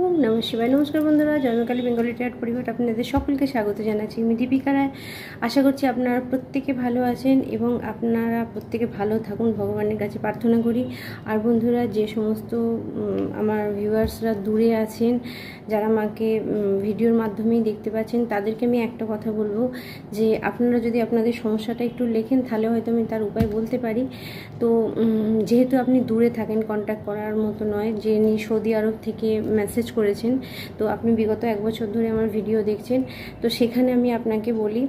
ওম নমঃ শিবায়। নমস্কার বন্ধুরা, জন্মকালী বেঙ্গলি ট্যাট পরিবার আপনাদের সকলকে স্বাগত জানাচ্ছি। আমি দীপিকা রায়। আশা করছি আপনারা প্রত্যেকে ভালো আছেন এবং আপনারা প্রত্যেকে ভালো থাকুন, ভগবানের কাছে প্রার্থনা করি। আর বন্ধুরা, যে সমস্ত আমার ভিউয়ার্সরা দূরে আছেন, যারা আমাকে ভিডিওর মাধ্যমেই দেখতে পাচ্ছেন, তাদেরকে আমি একটা কথা বলবো যে আপনারা যদি আপনাদের সমস্যাটা একটু লেখেন, তাহলে হয়তো আমি তার উপায় বলতে পারি। তো যেহেতু আপনি দূরে থাকেন, কন্ট্যাক্ট করার মতো নয়, যিনি সৌদি আরব থেকে মেসেজ করেছেন, তো আপনি বিগত 1 বছর ধরে আমার ভিডিও দেখছেন, তো সেখানে আমি আপনাকে বলি,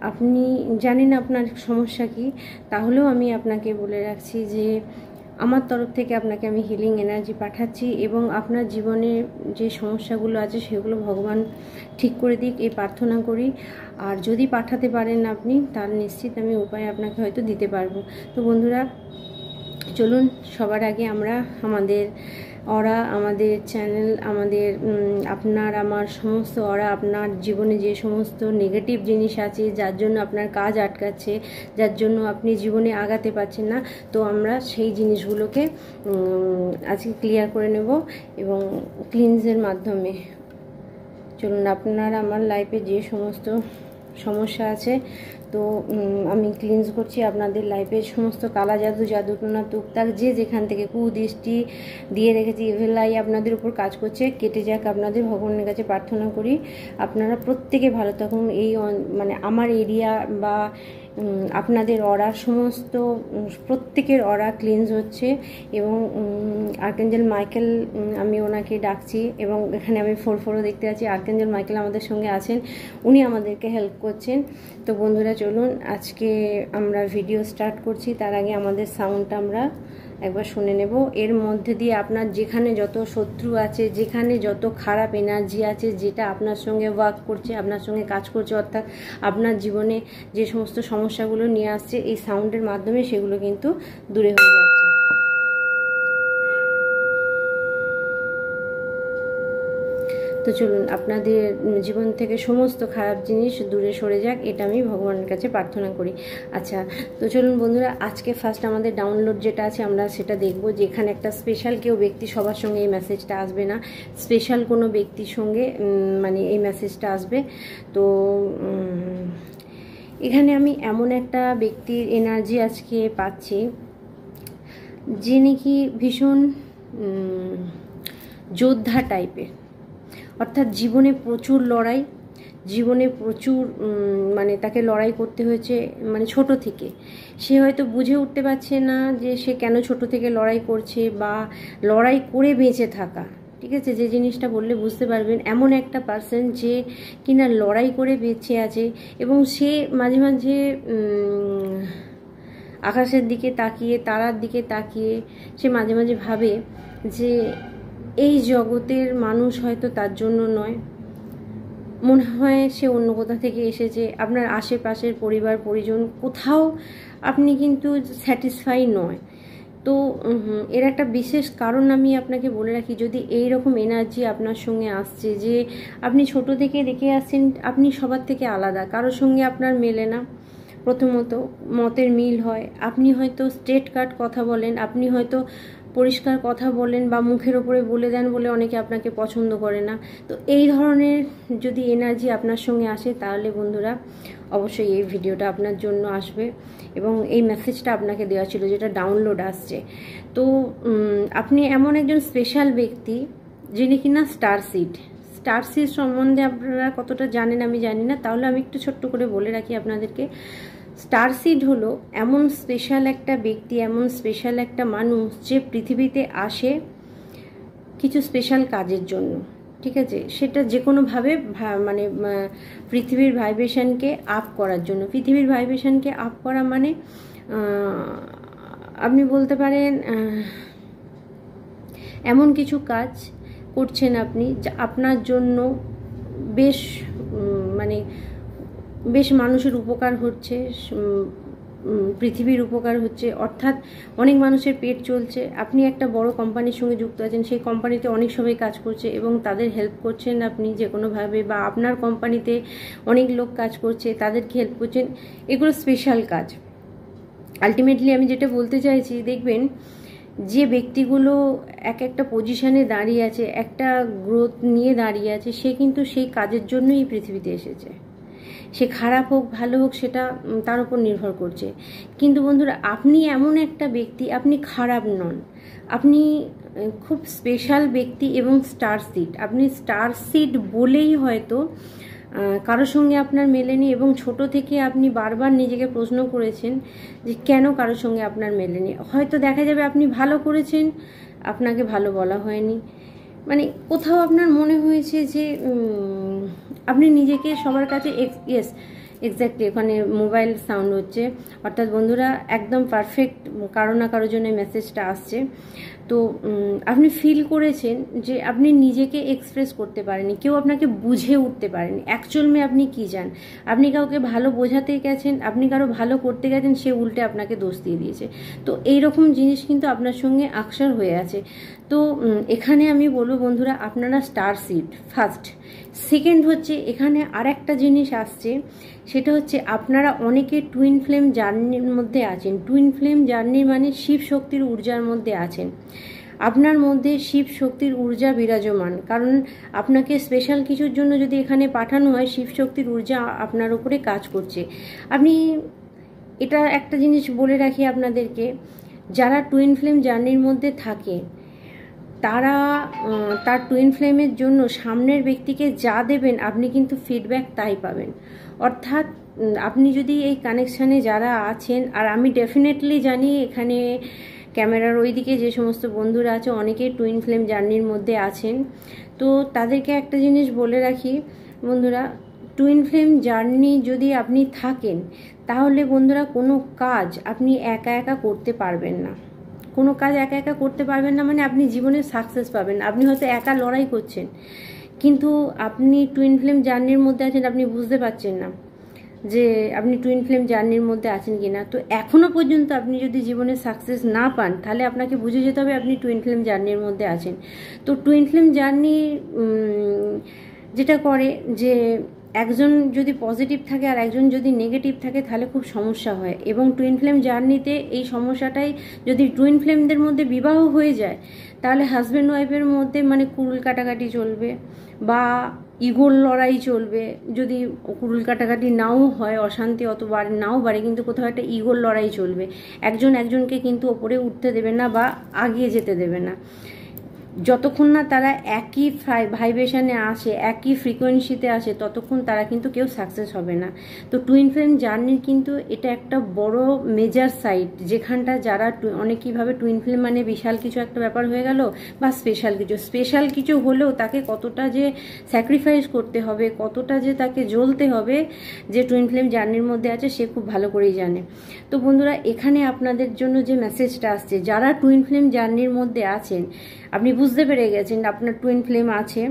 আপনি জানেন আপনার সমস্যা কি, তাহলেও আমি আপনাকে বলে রাখছি যে আমার তরফ থেকে আপনাকে আমি হিলিং এনার্জি পাঠাচ্ছি এবং আপনার জীবনে যে সমস্যাগুলো আছে সেগুলো ভগবান ঠিক করে দিক এই প্রার্থনা করি। আর যদি পাঠাতে পারেন আপনি, তার নিশ্চিত আমি উপায় আপনাকে হয়তো দিতে পারবো। তো বন্ধুরা, চলুন সবার আগে আমরা আমাদের অরা, আমাদের চ্যানেল, আমাদের আপনার আমার সমস্ত অরা, আপনার জীবনে যে সমস্ত নেগেটিভ জিনিস আছে, যার জন্য আপনার কাজ আটকাচ্ছে, যার জন্য আপনি জীবনে আগাতে পারছেন না, তো আমরা সেই জিনিসগুলোকে আজকে ক্লিয়ার করে নেব এবং ক্লিনজের মাধ্যমে। চলুন, আপনার আমার লাইফে যে সমস্ত সমস্যা আছে, তো আমি ক্লিনজ করছি আপনাদের লাইফের সমস্ত কালা জাদু, জাদুটোনা, টুকটাক যে যেখান থেকে কুদৃষ্টি দিয়ে রেখেছি, ইভেলাই আপনাদের উপর কাজ করছে, কেটে যাক আপনাদের, ভগবানের কাছে প্রার্থনা করি আপনারা প্রত্যেকে ভালো থাকুন। এই মানে আমার এরিয়া বা আপনাদের অরা, সমস্ত প্রত্যেকের অরা ক্লিনজ হচ্ছে এবং আর্কেঞ্জেল মাইকেল, আমি ওনাকে ডাকছি এবং এখানে আমি 4 দেখতে পাচ্ছি। আর্কেঞ্জেল মাইকেল আমাদের সঙ্গে আছেন, উনি আমাদেরকে হেল্প করছেন। তো বন্ধুরা, চলুন আজকে আমরা ভিডিও স্টার্ট করছি। তার আগে আমাদের সাউন্ডটা আমরা একবার শুনে নেব। এর মধ্যে দিয়ে আপনার যেখানে যত শত্রু আছে, যেখানে যত খারাপ এনার্জি আছে, যেটা আপনার সঙ্গে ওয়ার্ক করছে, আপনার সঙ্গে কাজ করছে, অর্থাৎ আপনার জীবনে যে সমস্ত সমস্যাগুলো নিয়ে আসছে, এই সাউন্ডের মাধ্যমে সেগুলো কিন্তু দূরে হয়ে যাচ্ছে। তো চলুন, আপনাদের জীবন থেকে সমস্ত খারাপ জিনিস দূরে সরে যাক, এটা আমি ভগবানের কাছে প্রার্থনা করি। আচ্ছা, তো চলুন বন্ধুরা, আজকে ফার্স্ট আমাদের ডাউনলোড যেটা আছে আমরা সেটা দেখব। যেখানে একটা স্পেশাল কেউ ব্যক্তি, সবার সঙ্গে এই মেসেজটা আসবে না, স্পেশাল কোনো ব্যক্তির সঙ্গে মানে এই মেসেজটা আসবে। তো এখানে আমি এমন একটা ব্যক্তির এনার্জি আজকে পাচ্ছি, যে নাকি ভীষণ যোদ্ধা টাইপের, অর্থাৎ জীবনে প্রচুর লড়াই, জীবনে প্রচুর মানে তাকে লড়াই করতে হয়েছে, মানে ছোট থেকে। সে হয়তো বুঝে উঠতে পারছে না যে সে কেন ছোট থেকে লড়াই করছে বা লড়াই করে বেঁচে থাকা, ঠিক আছে, যে জিনিসটা বললে বুঝতে পারবেন। এমন একটা পার্সন যে কিনা লড়াই করে বেঁচে আছে এবং সে মাঝে মাঝে আকাশের দিকে তাকিয়ে, তারার দিকে তাকিয়ে সে মাঝে মাঝে ভাবে যে এই জগতের মানুষ হয়তো তার জন্য নয়, মনে হয় সে অন্য কোথা থেকে এসেছে। আপনার আশেপাশের পরিবার পরিজন কোথাও আপনি কিন্তু স্যাটিসফাই নয়। তো এর একটা বিশেষ কারণ আমি আপনাকে বলে রাখি, যদি এই রকম এনার্জি আপনার সঙ্গে আসছে, যে আপনি ছোট থেকে দেখে আসছেন আপনি সবার থেকে আলাদা, কারোর সঙ্গে আপনার মেলে না, প্রথমত মতের মিল হয়, আপনি হয়তো স্ট্রেট কাট কথা বলেন, আপনি হয়তো পরিষ্কার কথা বলেন বা মুখের ওপরে বলে দেন বলে অনেকে আপনাকে পছন্দ করে না। তো এই ধরনের যদি এনার্জি আপনার সঙ্গে আসে, তাহলে বন্ধুরা অবশ্যই এই ভিডিওটা আপনার জন্য আসবে এবং এই মেসেজটা আপনাকে দেওয়া ছিল, যেটা ডাউনলোড আসছে। তো আপনি এমন একজন স্পেশাল ব্যক্তি যিনি কিনা স্টার সিড সম্বন্ধে আপনারা কতটা জানেন আমি জানি না, তাহলে আমি একটু ছোট্ট করে বলে রাখি আপনাদেরকে। স্টার সিড হলো এমন স্পেশাল একটা ব্যক্তি, এমন স্পেশাল একটা মানুষ, যে পৃথিবীতে আসে কিছু স্পেশাল কাজের জন্য, ঠিক আছে, সেটা যে কোনোভাবে মানে পৃথিবীর ভাইব্রেশনকে আপ করার জন্য। পৃথিবীর ভাইব্রেশনকে আপ করা মানে আপনি বলতে পারেন এমন কিছু কাজ করছেন আপনি যা আপনার জন্য বেশ মানে বেশ মানুষের উপকার হচ্ছে, পৃথিবীর উপকার হচ্ছে, অর্থাৎ অনেক মানুষের পেট চলছে। আপনি একটা বড় কোম্পানির সঙ্গে যুক্ত আছেন, সেই কোম্পানিতে অনেক সবাই কাজ করছে এবং তাদের হেল্প করছেন আপনি যে কোনোভাবে, বা আপনার কোম্পানিতে অনেক লোক কাজ করছে, তাদেরকে হেল্প করছেন। এগুলো স্পেশাল কাজ। আলটিমেটলি আমি যেটা বলতে চাইছি, দেখবেন যে ব্যক্তিগুলো এক একটা পজিশনে দাঁড়িয়ে আছে, একটা গ্রোথ নিয়ে দাঁড়িয়ে আছে, সে কিন্তু সেই কাজের জন্যই এই পৃথিবীতে এসেছে। সে খারাপ হোক ভালো হোক সেটা তার উপর নির্ভর করছে। কিন্তু বন্ধুরা, আপনি এমন একটা ব্যক্তি, আপনি খারাপ নন, আপনি খুব স্পেশাল ব্যক্তি এবং স্টার সিড। আপনি স্টার সিড বলেই হয়তো কারোর সঙ্গে আপনার মেলেনি, এবং ছোট থেকে আপনি বারবার নিজেকে প্রশ্ন করেছেন যে কেন কারোর সঙ্গে আপনার মেলেনি। হয়তো দেখা যাবে আপনি ভালো করেছেন, আপনাকে ভালো বলা হয়নি, মানে কোথাও আপনার মনে হয়েছে যে আপনি নিজেকে সবার কাছে এক্স্যাক্টলি ওখানে মোবাইল সাউন্ড হচ্ছে, অর্থাৎ বন্ধুরা একদম পারফেক্ট কারো না কারোর জন্য মেসেজটা আসছে। তো আপনি ফিল করেছেন যে আপনি নিজেকে এক্সপ্রেস করতে পারেননি, কেউ আপনাকে বুঝে উঠতে পারেনি অ্যাকচুয়ালি আপনি কী চান। আপনি কাউকে ভালো বোঝাতে গেছেন, আপনি কারো ভালো করতে গেছেন, সে উল্টে আপনাকে দোষ দিয়ে দিয়েছে। তো এইরকম জিনিস কিন্তু আপনার সঙ্গে আকসার হয়ে আছে। তো এখানে আমি বলবো বন্ধুরা, আপনারা স্টার সিড ফার্স্ট। সেকেন্ড হচ্ছে এখানে আর একটা জিনিস আসছে, সেটা হচ্ছে আপনারা অনেকে টুইন ফ্লেম জার্নির মধ্যে আছেন। টুইন ফ্লেম জার্নি মানে শিব শক্তির ঊর্জার মধ্যে আছেন। আপনার মধ্যে শিব শক্তির ঊর্জা বিরাজমান, কারণ আপনাকে স্পেশাল কিছুর জন্য যদি এখানে পাঠানো হয়, শিব শক্তির ঊর্জা আপনার উপরে কাজ করছে। আপনি এটা একটা জিনিস বলে রাখি আপনাদেরকে, যারা টুইন ফ্লেম জার্নির মধ্যে থাকে তারা তার টুইন ফ্লেমের জন্য সামনের ব্যক্তিকে যা দেবেন আপনি কিন্তু ফিডব্যাক তাই পাবেন। অর্থাৎ আপনি যদি এই কানেকশানে যারা আছেন, আর আমি ডেফিনেটলি জানি এখানে ক্যামেরার ওইদিকে যে সমস্ত বন্ধুরা আছে অনেকেই টুইন ফ্লেম জার্নির মধ্যে আছেন, তো তাদেরকে একটা জিনিস বলে রাখি বন্ধুরা, টুইন ফ্লেম জার্নি যদি আপনি থাকেন তাহলে বন্ধুরা কোনো কাজ আপনি একা একা করতে পারবেন না। কোনো কাজ একা একা করতে পারবেন না মানে আপনি জীবনে সাকসেস পাবেন। আপনি হয়তো একা লড়াই করছেন, কিন্তু আপনি টুইন ফ্লেম জার্নির মধ্যে আছেন, আপনি বুঝতে পারছেন না যে আপনি টুইন ফ্লেম জার্নির মধ্যে আছেন কি না। তো এখনও পর্যন্ত আপনি যদি জীবনে সাকসেস না পান, তাহলে আপনাকে বুঝে যেতে হবে আপনি টুইন ফ্লেম জার্নির মধ্যে আছেন। তো টুইন ফ্লেম জার্নি যেটা করে যে একজন যদি পজিটিভ থাকে আর একজন যদি নেগেটিভ থাকে তাহলে খুব সমস্যা হয়। এবং টুইন ফ্লেম জার্নিতে এই সমস্যাটাই, যদি টুইন ফ্লেমদের মধ্যে বিবাহ হয়ে যায় তাহলে হাজব্যান্ড ওয়াইফের মধ্যে মানে কুরুল কাটাকাটি চলবে বা ইগোর লড়াই চলবে। যদি কুরুল কাটাকাটি নাও হয়, অশান্তি অত নাও বাড়ে, কিন্তু কোথাও একটা ইগোর লড়াই চলবে। একজন একজনকে কিন্তু ওপরে উঠতে দেবে না বা আগিয়ে যেতে দেবে না। যতক্ষণ না তারা একই ভাইব্রেশনে আসে, একই ফ্রিকোয়েন্সিতে আসে, ততক্ষণ তারা কিন্তু কেউ সাকসেস হবে না। তো টুইন ফ্লেম জার্নির কিন্তু এটা একটা বড় মেজার সাইট, যেখানটা যারা অনেকেই ভাবে টুইন ফ্লেম মানে বিশাল কিছু একটা ব্যাপার হয়ে গেল বা স্পেশাল কিছু হলেও তাকে কতটা যে স্যাক্রিফাইস করতে হবে, কতটা যে তাকে জ্বলতে হবে, যে টুইন ফ্লেম জার্নির মধ্যে আছে সে খুব ভালো করেই জানে। তো বন্ধুরা, এখানে আপনাদের জন্য যে মেসেজটা আসছে, যারা টুইন ফ্লেম জার্নির মধ্যে আছেন, আপনি বুঝতে পেরে গেছেন আপনার টুইন ফ্লেম আছে,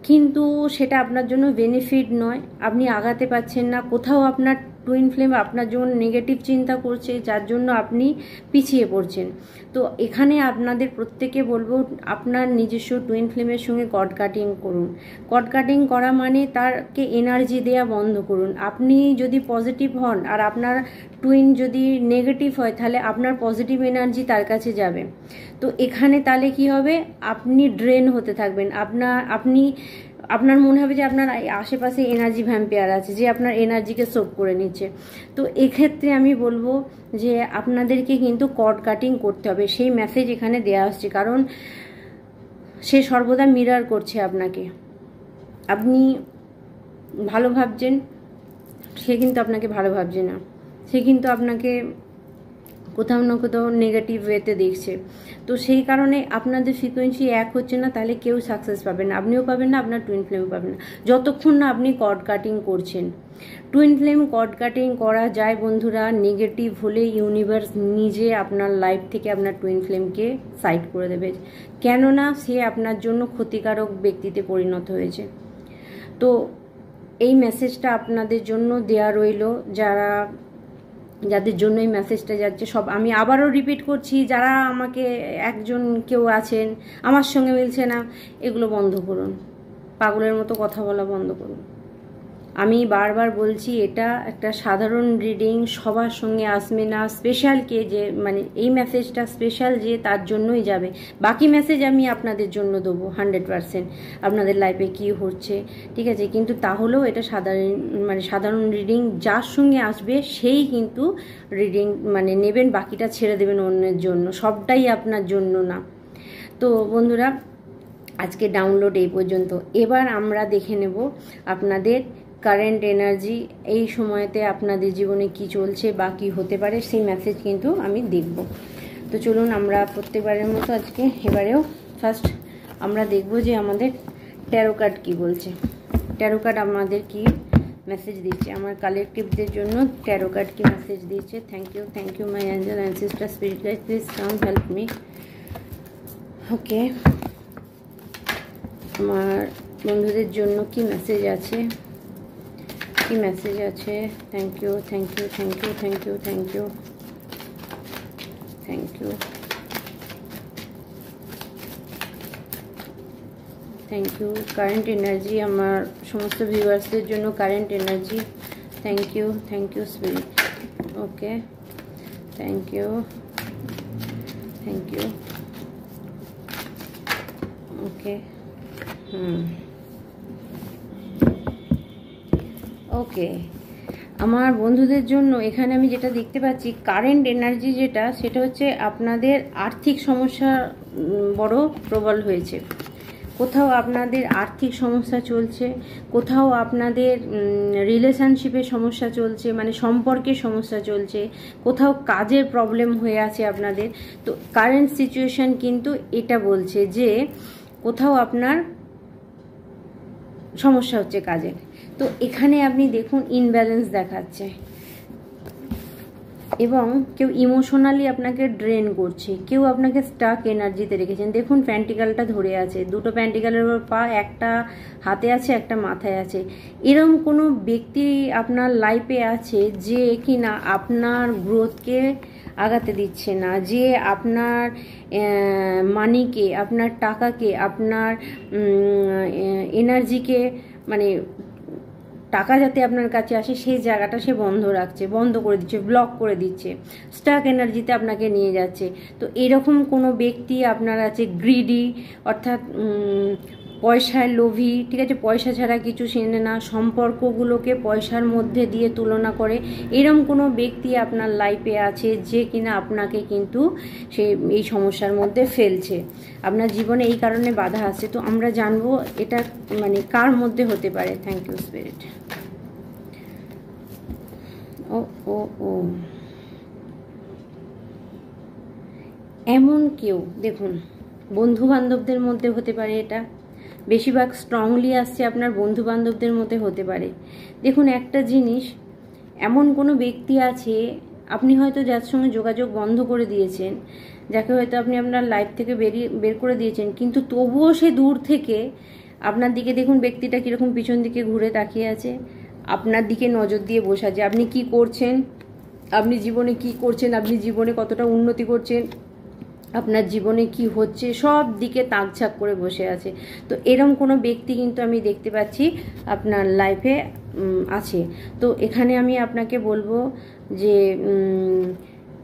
কিন্তু সেটা আপনার জন্য বেনিফিট নয়, আপনি আগাতে পারছেন না। কোথাও আপনার টুইন ফ্লেম আপনার জন্য নেগেটিভ চিন্তা করছে, যার জন্য আপনি পিছিয়ে পড়ছেন। তো এখানে আপনাদের প্রত্যেকে বলবো, আপনার নিজস্ব টুইন ফ্লেমের সঙ্গে কর্ড কাটিং করুন। কর্ড কাটিং করা মানে তারকে এনার্জি দেওয়া বন্ধ করুন। আপনি যদি পজিটিভ হন আর আপনার টুইন যদি নেগেটিভ হয়, তাহলে আপনার পজিটিভ এনার্জি তার কাছে যাবে। তো এখানে তাহলে কি হবে, আপনি ড্রেন হতে থাকবেন। আপনার মনে হবে যে আপনার আশেপাশে এনার্জি ভ্যাম্পায়ার আছে, যে আপনার এনার্জিকে সোপ করে নিচ্ছে। তো এক্ষেত্রে আমি বলবো যে আপনাদেরকে কিন্তু কর্ড কাটিং করতে হবে। সেই মেসেজ এখানে দেওয়া হচ্ছে, কারণ সে সর্বদা মিরর করছে আপনাকে। আপনি ভালো ভাবছেন, সে কিন্তু আপনাকে ভালো ভাবছে না, সে কিন্তু আপনাকে কোথাও না কোথাও নেগেটিভ ওয়েতে দেখছে। তো সেই কারণে আপনাদের ফ্রিকোয়েন্সি এক হচ্ছে না, তাহলে কেউ সাকসেস পাবেন না, আপনিও পাবেন না, আপনার টুইন ফ্লেমও পাবেন না, যতক্ষণ না আপনি কর্ড কাটিং করছেন। টুইন ফ্লেম কর্ড কাটিং করা যায় বন্ধুরা, নেগেটিভ হলে ইউনিভার্স নিজে আপনার লাইফ থেকে আপনার টুইন ফ্লেমকে সাইড করে দেবে, কেননা সে আপনার জন্য ক্ষতিকারক ব্যক্তিতে পরিণত হয়েছে। তো এই মেসেজটা আপনাদের জন্য দেয়া রইল, যাদের জন্য এই মেসেজটা যাচ্ছে। সব আমি আবারও রিপিট করছি, যারা আমাকে কেউ আছেন আমার সঙ্গে মিলছে না, এগুলো বন্ধ করুন, পাগলের মতো কথা বলা বন্ধ করুন। আমি বারবার বলছি এটা একটা সাধারণ রিডিং, সবার সঙ্গে আসবে না। স্পেশাল কে যে মানে এই মেসেজটা স্পেশাল যে তার জন্যই যাবে। বাকি মেসেজ আমি আপনাদের জন্য দেবো 100%, আপনাদের লাইফে কি হচ্ছে, ঠিক আছে। কিন্তু তাহলেও এটা সাধারণ রিডিং, যার সঙ্গে আসবে সেই কিন্তু রিডিং মানে নেবেন, বাকিটা ছেড়ে দেবেন অন্যের জন্য, সবটাই আপনার জন্য না। তো বন্ধুরা, আজকে ডাউনলোড এই পর্যন্ত। এবার আমরা দেখে নেব আপনাদের কারেন্ট এনার্জি, এই সময়তে আপনাদের জীবনে কি চলছে বা কী হতে পারে, সেই মেসেজ কিন্তু আমি দেখব। তো চলুন আমরা প্রত্যেকবারের মতো আজকে এবারেও ফার্স্ট আমরা দেখব যে আমাদের ট্যারো কার্ড কী বলছে। ট্যারো কার্ড আমাদের কি মেসেজ দিচ্ছে, আমার কালেকটিভদের জন্য ট্যারো কার্ড কি মেসেজ দিচ্ছে। Thank you my angel ancestor spirit guide, please come help me. Okay, আমার বন্ধুদের জন্য কি মেসেজ আছে, কি মেসেজ আছে। Thank you thank you thank you thank you thank you thank you thank you. Current energy আমার সমস্ত ভিউয়ার্সদের জন্য current energy. Thank you spirit. Okay, thank you okay. Okay, আমার বন্ধুদের জন্য এখানে আমি যেটা দেখতে পাচ্ছি কারেন্ট এনার্জি যেটা, সেটা হচ্ছে আপনাদের আর্থিক সমস্যা বড় প্রবল হয়েছে। কোথাও আপনাদের আর্থিক সমস্যা চলছে, কোথাও আপনাদের রিলেশনশিপের সমস্যা চলছে, মানে সম্পর্কের সমস্যা চলছে, কোথাও কাজের প্রবলেম হয়ে আছে আপনাদের। তো কারেন্ট সিচুয়েশন কিন্তু এটা বলছে যে কোথাও আপনার সমস্যা হচ্ছে কাজের। তো এখানে আপনি দেখুন ইনব্যালেন্স দেখাচ্ছে, এবং কেউ ইমোশনালি আপনাকে ড্রেন করছে, কেউ আপনাকে স্টাক এনার্জিতে রেখেছেন। দেখুন প্যান্টিকালটা ধরে আছে, দুটো প্যান্টিকালের উপর পা, একটা হাতে আছে একটা মাথায় আছে। এরকম কোনো ব্যক্তি আপনার লাইফে আছে যে কিনা আপনার গ্রোথকে আগাতে দিচ্ছে না, যে আপনার মানিকে, আপনার টাকাকে, আপনার এনার্জিকে, মানে টাকা যাতে আপনার কাছে আসে সেই জায়গাটা সে বন্ধ রাখছে, বন্ধ করে দিচ্ছে, ব্লক করে দিচ্ছে, স্টাক এনার্জিতে আপনাকে নিয়ে যাচ্ছে। তো এরকম কোনো ব্যক্তি আপনার আছে গ্রিডি, অর্থাৎ পয়সার লোভী, ঠিক আছে, পয়সা ছাড়া কিছু চেনে না, সম্পর্কগুলোকে পয়সার মধ্যে দিয়ে তুলনা করে, এরকম কোনো ব্যক্তি আপনার লাইফে আছে যে কিনা আপনাকে কিন্তু সে এই সমস্যার মধ্যে ফেলছে, আপনার জীবনে এই কারণে বাধা আছে। তো আমরা জানবো এটা মানে কার মধ্যে হতে পারে। Thank you spirit. ও ও ও এমন কেউ, দেখুন বন্ধু বান্ধবদের মধ্যে হতে পারে, এটা বেশিরভাগ স্ট্রংলি আসছে আপনার বন্ধু বান্ধবদের মধ্যে হতে পারে। দেখুন একটা জিনিস, এমন কোনো ব্যক্তি আছে আপনি হয়তো যার সঙ্গে যোগাযোগ বন্ধ করে দিয়েছেন, যাকে হয়তো আপনি আপনার লাইফ থেকে বের করে দিয়েছেন, কিন্তু তবুও সে দূর থেকে আপনার দিকে, দেখুন ব্যক্তিটা কীরকম পিছন দিকে ঘুরে তাকিয়ে আছে, আপনার দিকে নজর দিয়ে বসে আছে, আপনি কি করছেন, আপনি জীবনে কি করছেন, আপনি জীবনে কতটা উন্নতি করছেন, আপনার জীবনে কি হচ্ছে, সব দিকে তাকঝাক করে বসে আছে। তো এরকম কোনো ব্যক্তি কিন্তু আমি দেখতে পাচ্ছি আপনার লাইফে আছে। তো এখানে আমি আপনাকে বলবো যে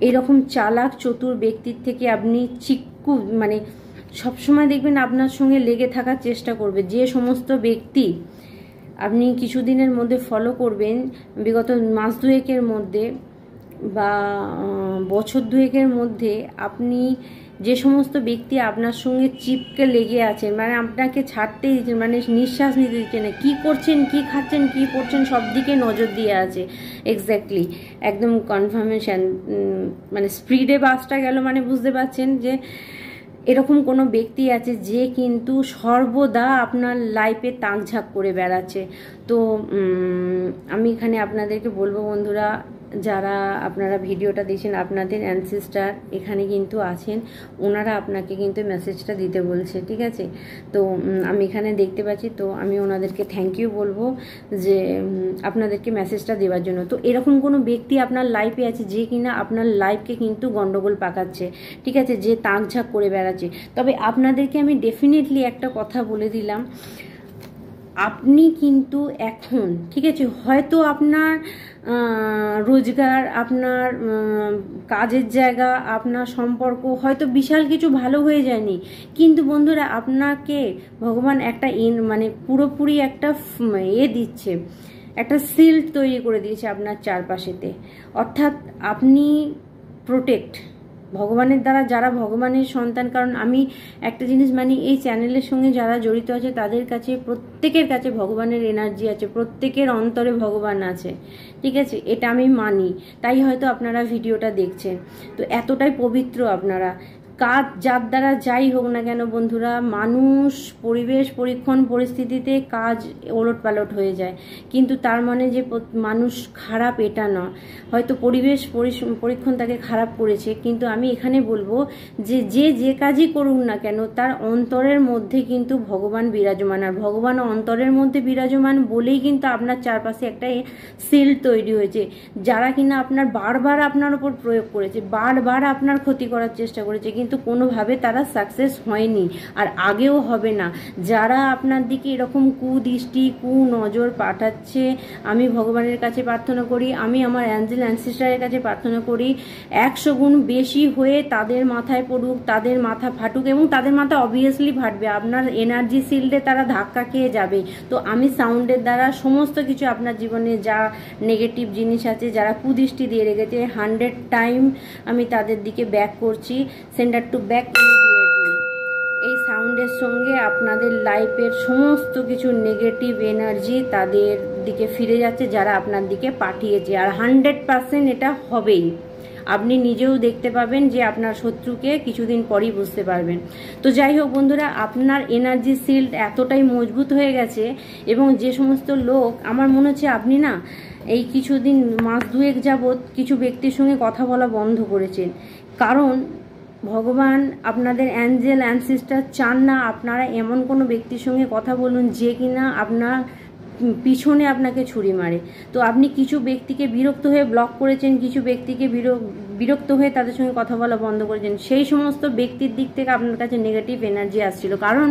এরকম চালাক চতুর ব্যক্তির থেকে আপনি মানে সবসময় দেখবেন আপনার সঙ্গে লেগে থাকার চেষ্টা করবে। যে সমস্ত ব্যক্তি আপনি কিছুদিনের মধ্যে ফলো করবেন, বিগত মাস দুয়েকের মধ্যে বা বছর দুয়েকের মধ্যে, আপনি যে সমস্ত ব্যক্তি আপনার সঙ্গে চিপকে লেগে আছেন, মানে আপনাকে ছাড়তেই দিচ্ছেন, মানে নিঃশ্বাস নিতে দিচ্ছেন না, কী করছেন, কী খাচ্ছেন, কী পড়ছেন, সব দিকে নজর দিয়ে আছে। এক্স্যাক্টলি, একদম কনফার্মেশন, মানে স্পিডে বাসটা গেল, মানে বুঝতে পারছেন যে এরকম কোনো ব্যক্তি আছে যে কিন্তু সর্বদা আপনার লাইফে তাকঝাক করে বেড়াচ্ছে। তো আমি এখানে আপনাদেরকে বলবো বন্ধুরা, যারা আপনারা ভিডিওটা দিয়েছেন, আপনাদের অ্যানসেস্টার এখানে কিন্তু আছেন, ওনারা আপনাকে কিন্তু মেসেজটা দিতে বলছে, ঠিক আছে। তো আমি এখানে দেখতে পাচ্ছি, তো আমি ওনাদেরকে থ্যাংক ইউ বলবো যে আপনাদেরকে মেসেজটা দেওয়ার জন্য। তো এরকম কোনো ব্যক্তি আপনার লাইফে আছে যে কিনা আপনার লাইফকে কিন্তু গন্ডগোল পাকাচ্ছে, ঠিক আছে, যে তাকঝাক করে বেড়াচ্ছে। তবে আপনাদেরকে আমি ডেফিনেটলি একটা কথা বলে দিলাম, আপনি কিন্তু এখন ঠিক আছে, হয়তো আপনার রোজগার, আপনার কাজের জায়গা, আপনার সম্পর্ক হয়তো বিশাল কিছু ভালো হয়ে যায়নি, কিন্তু বন্ধুরা আপনাকে ভগবান একটা মানে পুরোপুরি একটা দিচ্ছে, একটা শিল্ড তৈরি করে দিয়েছে আপনার চারপাশেতে। অর্থাৎ আপনি প্রোটেক্ট ভগবানের দ্বারা, যারা ভগবানের সন্তান। কারণ আমি একটা জিনিস মানি, এই চ্যানেলের সঙ্গে যারা জড়িত আছে তাদের কাছে, প্রত্যেকের কাছে ভগবানের এনার্জি আছে, প্রত্যেকের অন্তরে ভগবান আছে, ঠিক আছে, এটা আমি মানি। তাই হয়তো আপনারা ভিডিওটা দেখছেন। তো এতটাই পবিত্র আপনারা। কাজ যার দ্বারা যাই হোক না কেন বন্ধুরা, মানুষ পরিবেশ পরীক্ষণ পরিস্থিতিতে কাজ ওলটপালট হয়ে যায়, কিন্তু তার মানে যে মানুষ খারাপ এটা নয়। হয়তো পরিবেশ পরীক্ষণ তাকে খারাপ করেছে, কিন্তু আমি এখানে বলবো যে যে কাজই করুন না কেন তার অন্তরের মধ্যে কিন্তু ভগবান বিরাজমান, আর ভগবান অন্তরের মধ্যে বিরাজমান বলেই কিন্তু আপনার চারপাশে একটা সিল তৈরি হয়েছে। যারা কিনা আপনার বারবার আপনার উপর প্রয়োগ করেছে, বারবার আপনার ক্ষতি করার চেষ্টা করেছে, কিন্তু কোনোভাবে তারা সাকসেস হয়নি, আর আগেও হবে না। যারা আপনার দিকে এরকম কুদৃষ্টি কুনজর পাঠাচ্ছে, আমি ভগবানের কাছে প্রার্থনা করি, আমি আমার অ্যাঞ্জেল অ্যানসেস্টরের কাছে প্রার্থনা করি 100 গুণ বেশি হয়ে তাদের মাথায় পড়ুক, তাদের মাথা ফাটুক, এবং তাদের মাথা অবভিয়াসলি ফাটবে। আপনার এনার্জি শিল্ডে তারা ধাক্কা খেয়ে যাবে। তো আমি সাউন্ডের দ্বারা সমস্ত কিছু আপনার জীবনে যা নেগেটিভ জিনিস আছে, যারা কুদৃষ্টি দিয়ে রেখেছে, 100 টাইম আমি তাদের দিকে ব্যাক করছি, সেন্টার টু ব্যাক ইমিডিয়েটলি। এই সাউন্ডের সঙ্গে আপনাদের লাইফের সমস্ত কিছু নেগেটিভ এনার্জি তাদের দিকে ফিরে যাচ্ছে, যারা আপনার দিকে পাঠিয়েছে। আর 100% এটা হবেই। আপনি নিজেও দেখতে পাবেন যে আপনার শত্রুকে কিছুদিন পরই বুঝতে পারবেন। তো যাই হোক বন্ধুরা, আপনার এনার্জি শিল্ড এতটাই মজবুত হয়ে গেছে, এবং যে সমস্ত লোক, আমার মনে হচ্ছে আপনি না এই কিছুদিন, মাস দুয়েক যাবৎ কিছু ব্যক্তির সঙ্গে কথা বলা বন্ধ করেছেন। কারণ ভগবান, আপনাদের অ্যাঞ্জেল অ্যানসেস্টর চান না আপনারা এমন কোনো ব্যক্তির সঙ্গে কথা বলুন যে কিনা আপনার পিছনে আপনাকে ছুরি মারে। তো আপনি কিছু ব্যক্তিকে বিরক্ত হয়ে ব্লক করেছেন, কিছু ব্যক্তিকে বিরক্ত হয়ে তাদের সঙ্গে কথা বলা বন্ধ করেছেন। সেই সমস্ত ব্যক্তির দিক থেকে আপনার কাছে নেগেটিভ এনার্জি আসছিল, কারণ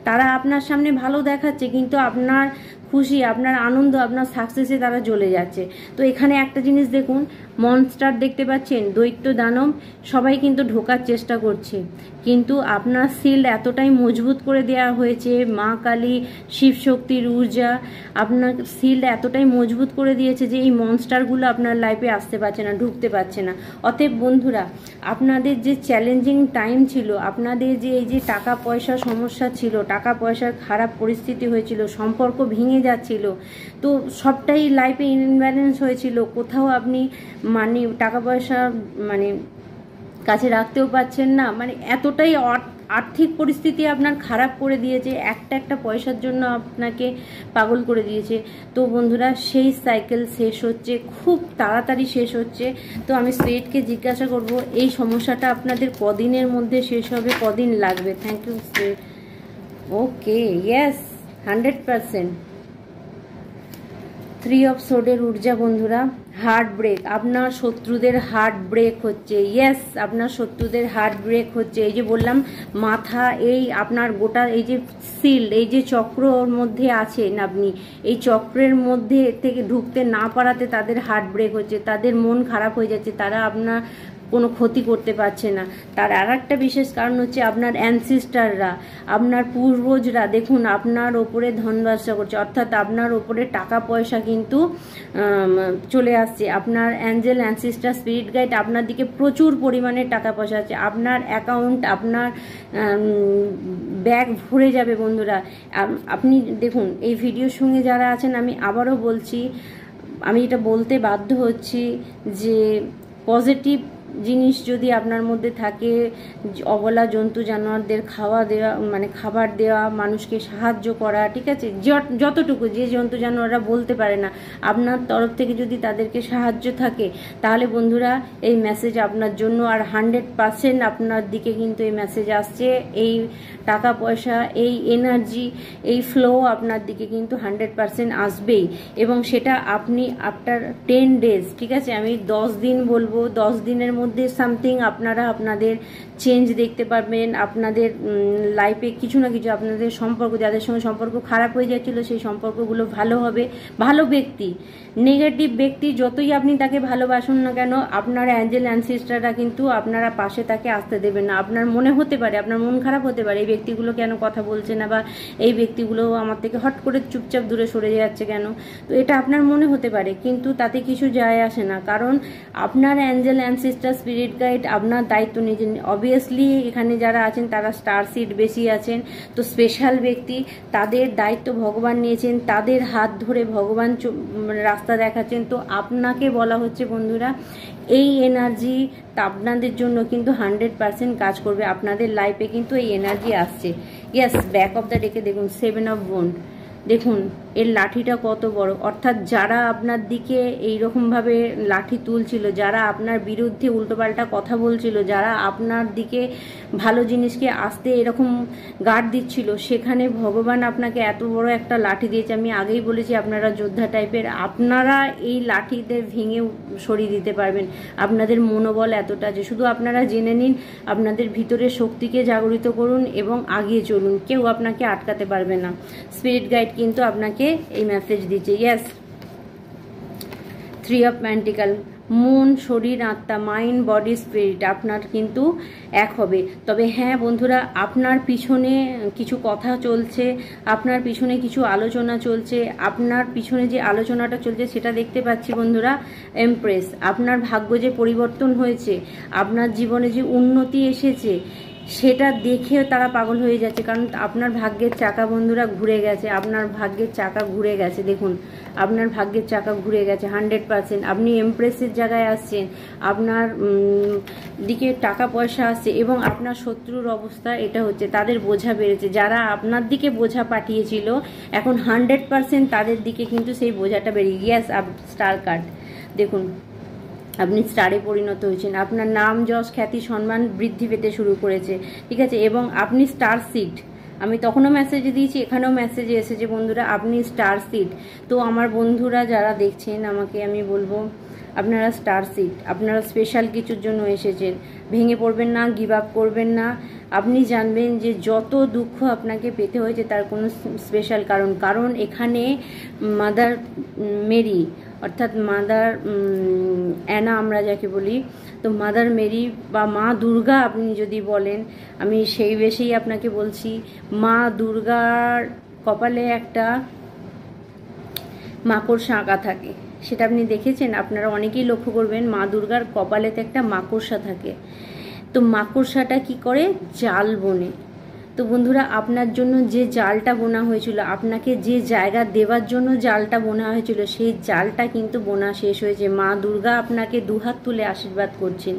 তারা আপনার সামনে ভালো দেখাচ্ছে, কিন্তু আপনার খুশি, আপনার আনন্দ, আপনার সাকসেসে তারা জ্বলে যাচ্ছে। তো এখানে একটা জিনিস দেখুন, মনস্টার দেখতে পাচ্ছেন, দৈত্য দানব সবাই কিন্তু ঢোকার চেষ্টা করছে, কিন্তু আপনার শিল্ড এতটাই মজবুত করে দেওয়া হয়েছে, মা কালী, শিব শক্তির ঊর্জা আপনার শিল্ড এতটাই মজবুত করে দিয়েছে যে এই মনস্টারগুলো আপনার লাইফে আসতে পারছে না, ঢুকতে পারছে না। অতএব বন্ধুরা, আপনাদের যে চ্যালেঞ্জিং টাইম ছিল, আপনাদের যে এই যে টাকা পয়সার সমস্যা ছিল, টাকা পয়সার খারাপ পরিস্থিতি হয়েছিল, সম্পর্ক ভেঙে যাচ্ছিল, তো সবটাই লাইফে ইনব্যালেন্স হয়েছিল। কোথাও আপনি মানে টাকা পয়সা মানে কাছে রাখতেও পারছেন না, মানে এতটাই আর্থিক পরিস্থিতি আপনার খারাপ করে দিয়েছে, একটা পয়সার জন্য আপনাকে পাগল করে দিয়েছে। তো বন্ধুরা, সেই সাইকেল শেষ হচ্ছে, খুব তাড়াতাড়ি শেষ হচ্ছে। তো আমি স্পিরিটকে জিজ্ঞাসা করব এই সমস্যাটা আপনাদের কদিনের মধ্যে শেষ হবে, কদিন লাগবে? Thank you spirit. Okay, yes, 100%। 3 of সোর্ডের ঊর্জা বন্ধুরা, হার্ট ব্রেক, আপনার শত্রুদের হার্ট ব্রেক হচ্ছে। ইয়েস, আপনার শত্রুদের হার্ট ব্রেক হচ্ছে। এই যে বললাম মাথা, এই আপনার গোটা এই যে শিল্ড, এই যে চক্রর মধ্যে আছেন আপনি, এই চক্রের মধ্যে থেকে ঢুকতে না পারাতে তাদের হার্ট ব্রেক হচ্ছে, তাদের মন খারাপ হয়ে যাচ্ছে, তারা আপনার কোনো ক্ষতি করতে পারছে না। তার আর একটা বিশেষ কারণ হচ্ছে আপনার অ্যানসিস্টাররা, আপনার পূর্বজরা দেখুন আপনার ওপরে ধন ব্যবসা করছে, অর্থাৎ আপনার ওপরে টাকা পয়সা কিন্তু চলে আসছে। আপনার অ্যাঞ্জেল অ্যানসিস্টার স্পিরিট গাইড আপনার দিকে প্রচুর পরিমাণে টাকা পয়সা আছে, আপনার অ্যাকাউন্ট, আপনার ব্যাগ ভরে যাবে বন্ধুরা। আপনি দেখুন এই ভিডিওর সঙ্গে যারা আছেন, আমি আবারও বলছি, আমি এটা বলতে বাধ্য হচ্ছি যে পজিটিভ জিনিস যদি আপনার মধ্যে থাকে, অবলা জন্তু জানোয়ারদের খাওয়া দেওয়া, মানে খাবার দেওয়া, মানুষকে সাহায্য করা, ঠিক আছে, যতটুকু যে জন্তু জানোয়াররা বলতে পারে না, আপনার তরফ থেকে যদি তাদেরকে সাহায্য থাকে, তাহলে বন্ধুরা এই মেসেজ আপনার জন্য। আর 100% আপনার দিকে কিন্তু এই মেসেজ আসছে, এই টাকা পয়সা, এই এনার্জি, এই ফ্লো আপনার দিকে কিন্তু 100% আসবেই। এবং সেটা আপনি আফটার 10 ডেজ, ঠিক আছে, আমি 10 দিন বলবো, 10 দিনের মধ্যে সামথিং আপনারা আপনাদের চেঞ্জ দেখতে পারবেন। আপনাদের লাইফে কিছু না কিছু আপনাদের সম্পর্ক, যাদের সঙ্গে সম্পর্ক খারাপ হয়ে যাচ্ছিলো সেই সম্পর্কগুলো ভালো হবে। ভালো ব্যক্তি, নেগেটিভ ব্যক্তি যতই আপনি তাকে ভালোবাসুন না কেন, আপনার অ্যাঞ্জেল অ্যানসিস্টাররা কিন্তু আপনারা পাশে তাকে আসতে দেবেন না। আপনার মনে হতে পারে, আপনার মন খারাপ হতে পারে, এই ব্যক্তিগুলো কেন কথা বলছে না, বা এই ব্যক্তিগুলো আমার থেকে হট করে চুপচাপ দূরে সরে যাচ্ছে কেন। তো এটা আপনার মনে হতে পারে, কিন্তু তাতে কিছু যায় আসে না, কারণ আপনার অ্যাঞ্জেল অ্যানসিস্টার স্পিরিট গাইড আপনার দায়িত্ব নিজে। অবভিয়াসলি এখানে যারা আছেন তারা স্টার সিড বেশি আছেন, তো স্পেশাল ব্যক্তি, তাদের দায়িত্ব ভগবান নিয়েছেন, তাদের হাত ধরে ভগবান রাস্তা দেখাচ্ছেন। তো আপনাকে বলা হচ্ছে বন্ধুরা, এই এনার্জি আপনাদের জন্য কিন্তু 100% কাজ করবে। আপনাদের লাইফে কিন্তু এই এনার্জি আসছে। ইয়েস, ব্যাক অফ দ্য ডেকে দেখুন 7 অফ ওয়ান্ড, দেখুন এর লাঠিটা কত বড়। অর্থাৎ যারা আপনার দিকে এইরকমভাবে লাঠি তুলছিল, যারা আপনার বিরুদ্ধে উল্টোপাল্টা কথা বলছিল, যারা আপনার দিকে ভালো জিনিসকে আসতে এরকম গার্ড দিচ্ছিল, সেখানে ভগবান আপনাকে এত বড় একটা লাঠি দিয়েছে। আমি আগেই বলেছি আপনারা যোদ্ধা টাইপের, আপনারা এই লাঠিতে ভেঙে সরিয়ে দিতে পারবেন। আপনাদের মনোবল এতটা আছে, শুধু আপনারা জেনে নিন, আপনাদের ভিতরের শক্তিকে জাগরিত করুন এবং আগিয়ে চলুন, কেউ আপনাকে আটকাতে পারবে না। স্পিরিট গাইড কিন্তু আপনাকে এই মেসেজ দিচ্ছে। ইয়েস, 3 অফ পেন্টিকল, মন, শরীর, আত্মা, মাইন্ড, বডি, স্পিরিট আপনার কিন্তু এক হবে। তবে হ্যাঁ বন্ধুরা, আপনার পিছনে কিছু কথা চলছে, আপনার পিছনে কিছু আলোচনা চলছে। আপনার পিছনে যে আলোচনাটা চলছে সেটা দেখতে পাচ্ছি বন্ধুরা, এমপ্রেস। আপনার ভাগ্য যে পরিবর্তন হয়েছে, আপনার জীবনে যে উন্নতি এসেছে, সেটা দেখেও তারা পাগল হয়ে যাচ্ছে, কারণ আপনার ভাগ্যের চাকা বন্ধুরা ঘুরে গেছে। আপনার ভাগ্যের চাকা ঘুরে গেছে, দেখুন আপনার ভাগ্যের চাকা ঘুরে গেছে 100%। আপনি এমপ্রেসের জায়গায় আসছেন, আপনার দিকে টাকা পয়সা আসছে, এবং আপনার শত্রুর অবস্থা এটা হচ্ছে, তাদের বোঝা বেড়েছে। যারা আপনার দিকে বোঝা পাঠিয়েছিল, এখন 100% তাদের দিকে কিন্তু সেই বোঝাটা বেরিয়ে গিয়ে স্টার কার্ড দেখুন, আপনি স্টারে পরিণত হয়েছেন। আপনার নাম, যশ, খ্যাতি, সম্মান বৃদ্ধি পেতে শুরু করেছে, ঠিক আছে। এবং আপনি স্টার সিড, আমি তখনও মেসেজ দিয়েছি, এখানেও মেসেজে এসেছে বন্ধুরা, আপনি স্টার সিড। তো আমার বন্ধুরা যারা দেখছেন আমাকে, আমি বলবো আপনারা স্টার সিড, আপনারা স্পেশাল কিছুর জন্য এসেছেন। ভেঙে পড়বেন না, গিভ আপ করবেন না। আপনি জানবেন যে যত দুঃখ আপনাকে পেতে হয়েছে তার কোনো স্পেশাল কারণ এখানে মাদার মেরি, অর্থাৎ মাদার অ্যানা আমরা যাকে বলি, তো মাদার মেরি বা মা দুর্গা আপনি যদি বলেন, আমি সেই বেশেই আপনাকে বলছি। মা দুর্গার কপালে একটা মাকড়সা আঁকা থাকে, সেটা আপনি দেখেছেন, আপনারা অনেকেই লক্ষ্য করবেন, মা দুর্গার কপালেতে একটা মাকড়সা থাকে। তো মাকড়সাটা কি করে? জাল বোনে। তো বন্ধুরা, আপনার জন্য যে জালটা বোনা হয়েছিল, আপনাকে যে জায়গা দেওয়ার জন্য জালটা বোনা হয়েছিল, সেই জালটা কিন্তু বোনা শেষ হয়েছে। মা দুর্গা আপনাকে দুহাত তুলে আশীর্বাদ করছেন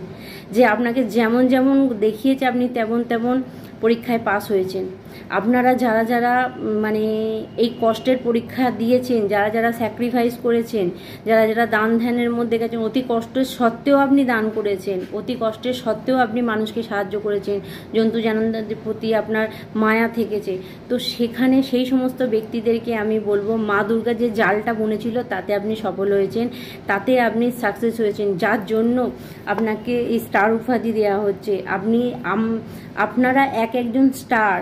যে আপনাকে যেমন যেমন দেখিয়েছে আপনি তেমন তেমন পরীক্ষায় পাস হয়েছেন। আপনারা যারা যারা মানে এই কষ্টের পরীক্ষা দিয়েছেন, যারা যারা স্যাক্রিফাইস করেছেন, যারা যারা দান ধ্যানের মধ্যে গেছেন, অতি কষ্টের সত্ত্বেও আপনি দান করেছেন, অতি কষ্টের সত্ত্বেও আপনি মানুষকে সাহায্য করেছেন, জন্তু জানোয়ারদের প্রতি আপনার মায়া থেকেছে। তো সেখানে সেই সমস্ত ব্যক্তিদেরকে আমি বলবো, মা দুর্গা যে জালটা বুনেছিল তাতে আপনি সফল হয়েছেন, তাতে আপনি সাকসেস হয়েছেন, যার জন্য আপনাকে এই স্টার উপাধি দেওয়া হচ্ছে। আপনারা এক একজন স্টার,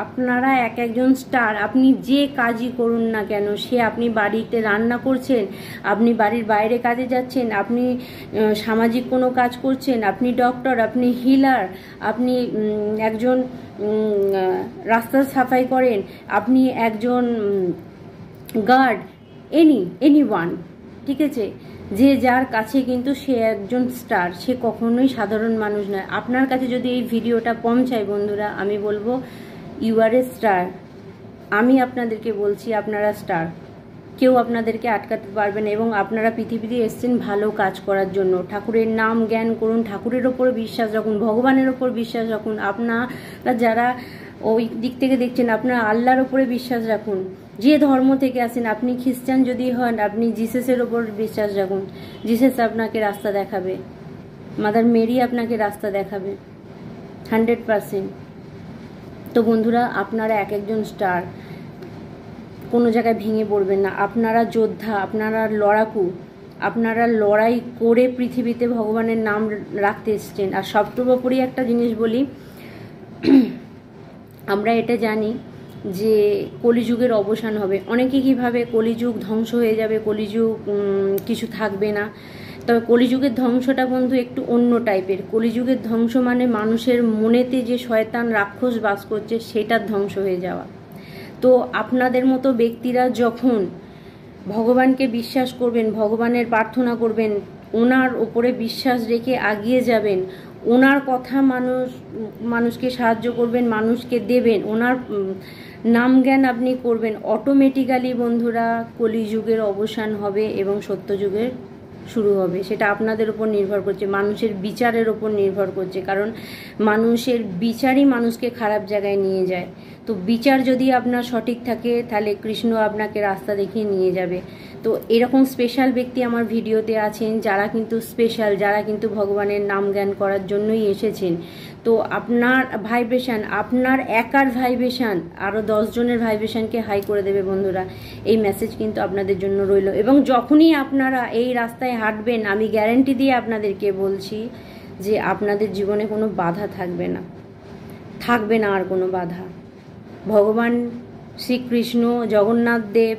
আপনারা এক একজন স্টার। আপনি যে কাজই করুন না কেন, সে আপনি বাড়িতে রান্না করছেন, আপনি বাড়ির বাইরে কাজে যাচ্ছেন, আপনি সামাজিক কোনো কাজ করছেন, আপনি ডক্টর, আপনি হিলার, আপনি একজন রাস্তা সাফাই করেন, আপনি একজন গার্ড, এনিওয়ান, ঠিক আছে। যে যার কাছে কিন্তু সে একজন স্টার, সে কখনোই সাধারণ মানুষ নয়। আপনার কাছে যদি এই ভিডিওটা পৌঁছায় বন্ধুরা, আমি বলবো ইউ আর এ স্টার। আমি আপনাদেরকে বলছি আপনারা স্টার, কেউ আপনাদেরকে আটকাতে পারবে না। এবং আপনারা পৃথিবীতে এসেছেন ভালো কাজ করার জন্য। ঠাকুরের নাম জ্ঞান করুন, ঠাকুরের ওপর বিশ্বাস রাখুন, ভগবানের ওপর বিশ্বাস রাখুন। আপনারা যারা ওই দিক থেকে দেখছেন, আপনারা আল্লাহর ওপরে বিশ্বাস রাখুন। যে ধর্ম থেকে আসেন, আপনি খ্রিস্টান যদি হন, আপনি জিসাসের ওপর বিশ্বাস রাখুন। জিসাস আপনাকে রাস্তা দেখাবে, মাদার মেরি আপনাকে রাস্তা দেখাবে 100%। তো বন্ধুরা, আপনারা এক একজন স্টার, কোনো জায়গায় ভেঙে পড়বেন না। আপনারা যোদ্ধা, আপনারা লড়াকু, আপনারা লড়াই করে পৃথিবীতে ভগবানের নাম রাখতে এসছেন। আর সর্বোপরি একটা জিনিস বলি, আমরা এটা জানি যে কলিযুগের অবসান হবে। অনেকে কীভাবে কলিযুগ ধ্বংস হয়ে যাবে, কলিযুগ কিছু থাকবে না। তবে কলিযুগের ধ্বংসটা বন্ধু একটু অন্য টাইপের। কলিযুগের ধ্বংস মানে মানুষের মনেতে যে শয়তান রাক্ষস বাস করছে সেটার ধ্বংস হয়ে যাওয়া। তো আপনাদের মতো ব্যক্তিরা যখন ভগবানকে বিশ্বাস করবেন, ভগবানের প্রার্থনা করবেন, ওনার ওপরে বিশ্বাস রেখে এগিয়ে যাবেন, ওনার কথা মানুষকে সাহায্য করবেন, মানুষকে দেবেন, ওনার নাম জ্ঞান আপনি করবেন, অটোমেটিক্যালি বন্ধুরা কলিযুগের অবসান হবে এবং সত্যযুগের শুরু হবে। সেটা আপনাদের উপর নির্ভর করছে, মানুষের বিচারের ওপর নির্ভর করছে। কারণ মানুষের বিচারই মানুষকে খারাপ জায়গায় নিয়ে যায়। তো বিচার যদি আপনার সঠিক থাকে তাহলে কৃষ্ণ আপনাকে রাস্তা দেখিয়ে নিয়ে যাবে। তো এরকম স্পেশাল ব্যক্তি আমার ভিডিওতে আছেন, যারা কিন্তু স্পেশাল, যারা কিন্তু ভগবানের নাম জ্ঞান করার জন্যই এসেছেন। তো আপনার ভাইব্রেশান, আপনার একার ভাইব্রেশান আরও 10 জনের ভাইব্রেশানকে হাই করে দেবে বন্ধুরা। এই মেসেজ কিন্তু আপনাদের জন্য রইল। এবং যখনই আপনারা এই রাস্তায় হাঁটবেন, আমি গ্যারান্টি দিয়ে আপনাদেরকে বলছি যে আপনাদের জীবনে কোনো বাধা থাকবে না, থাকবে না আর কোনো বাধা। ভগবান শ্রীকৃষ্ণ, জগন্নাথ দেব,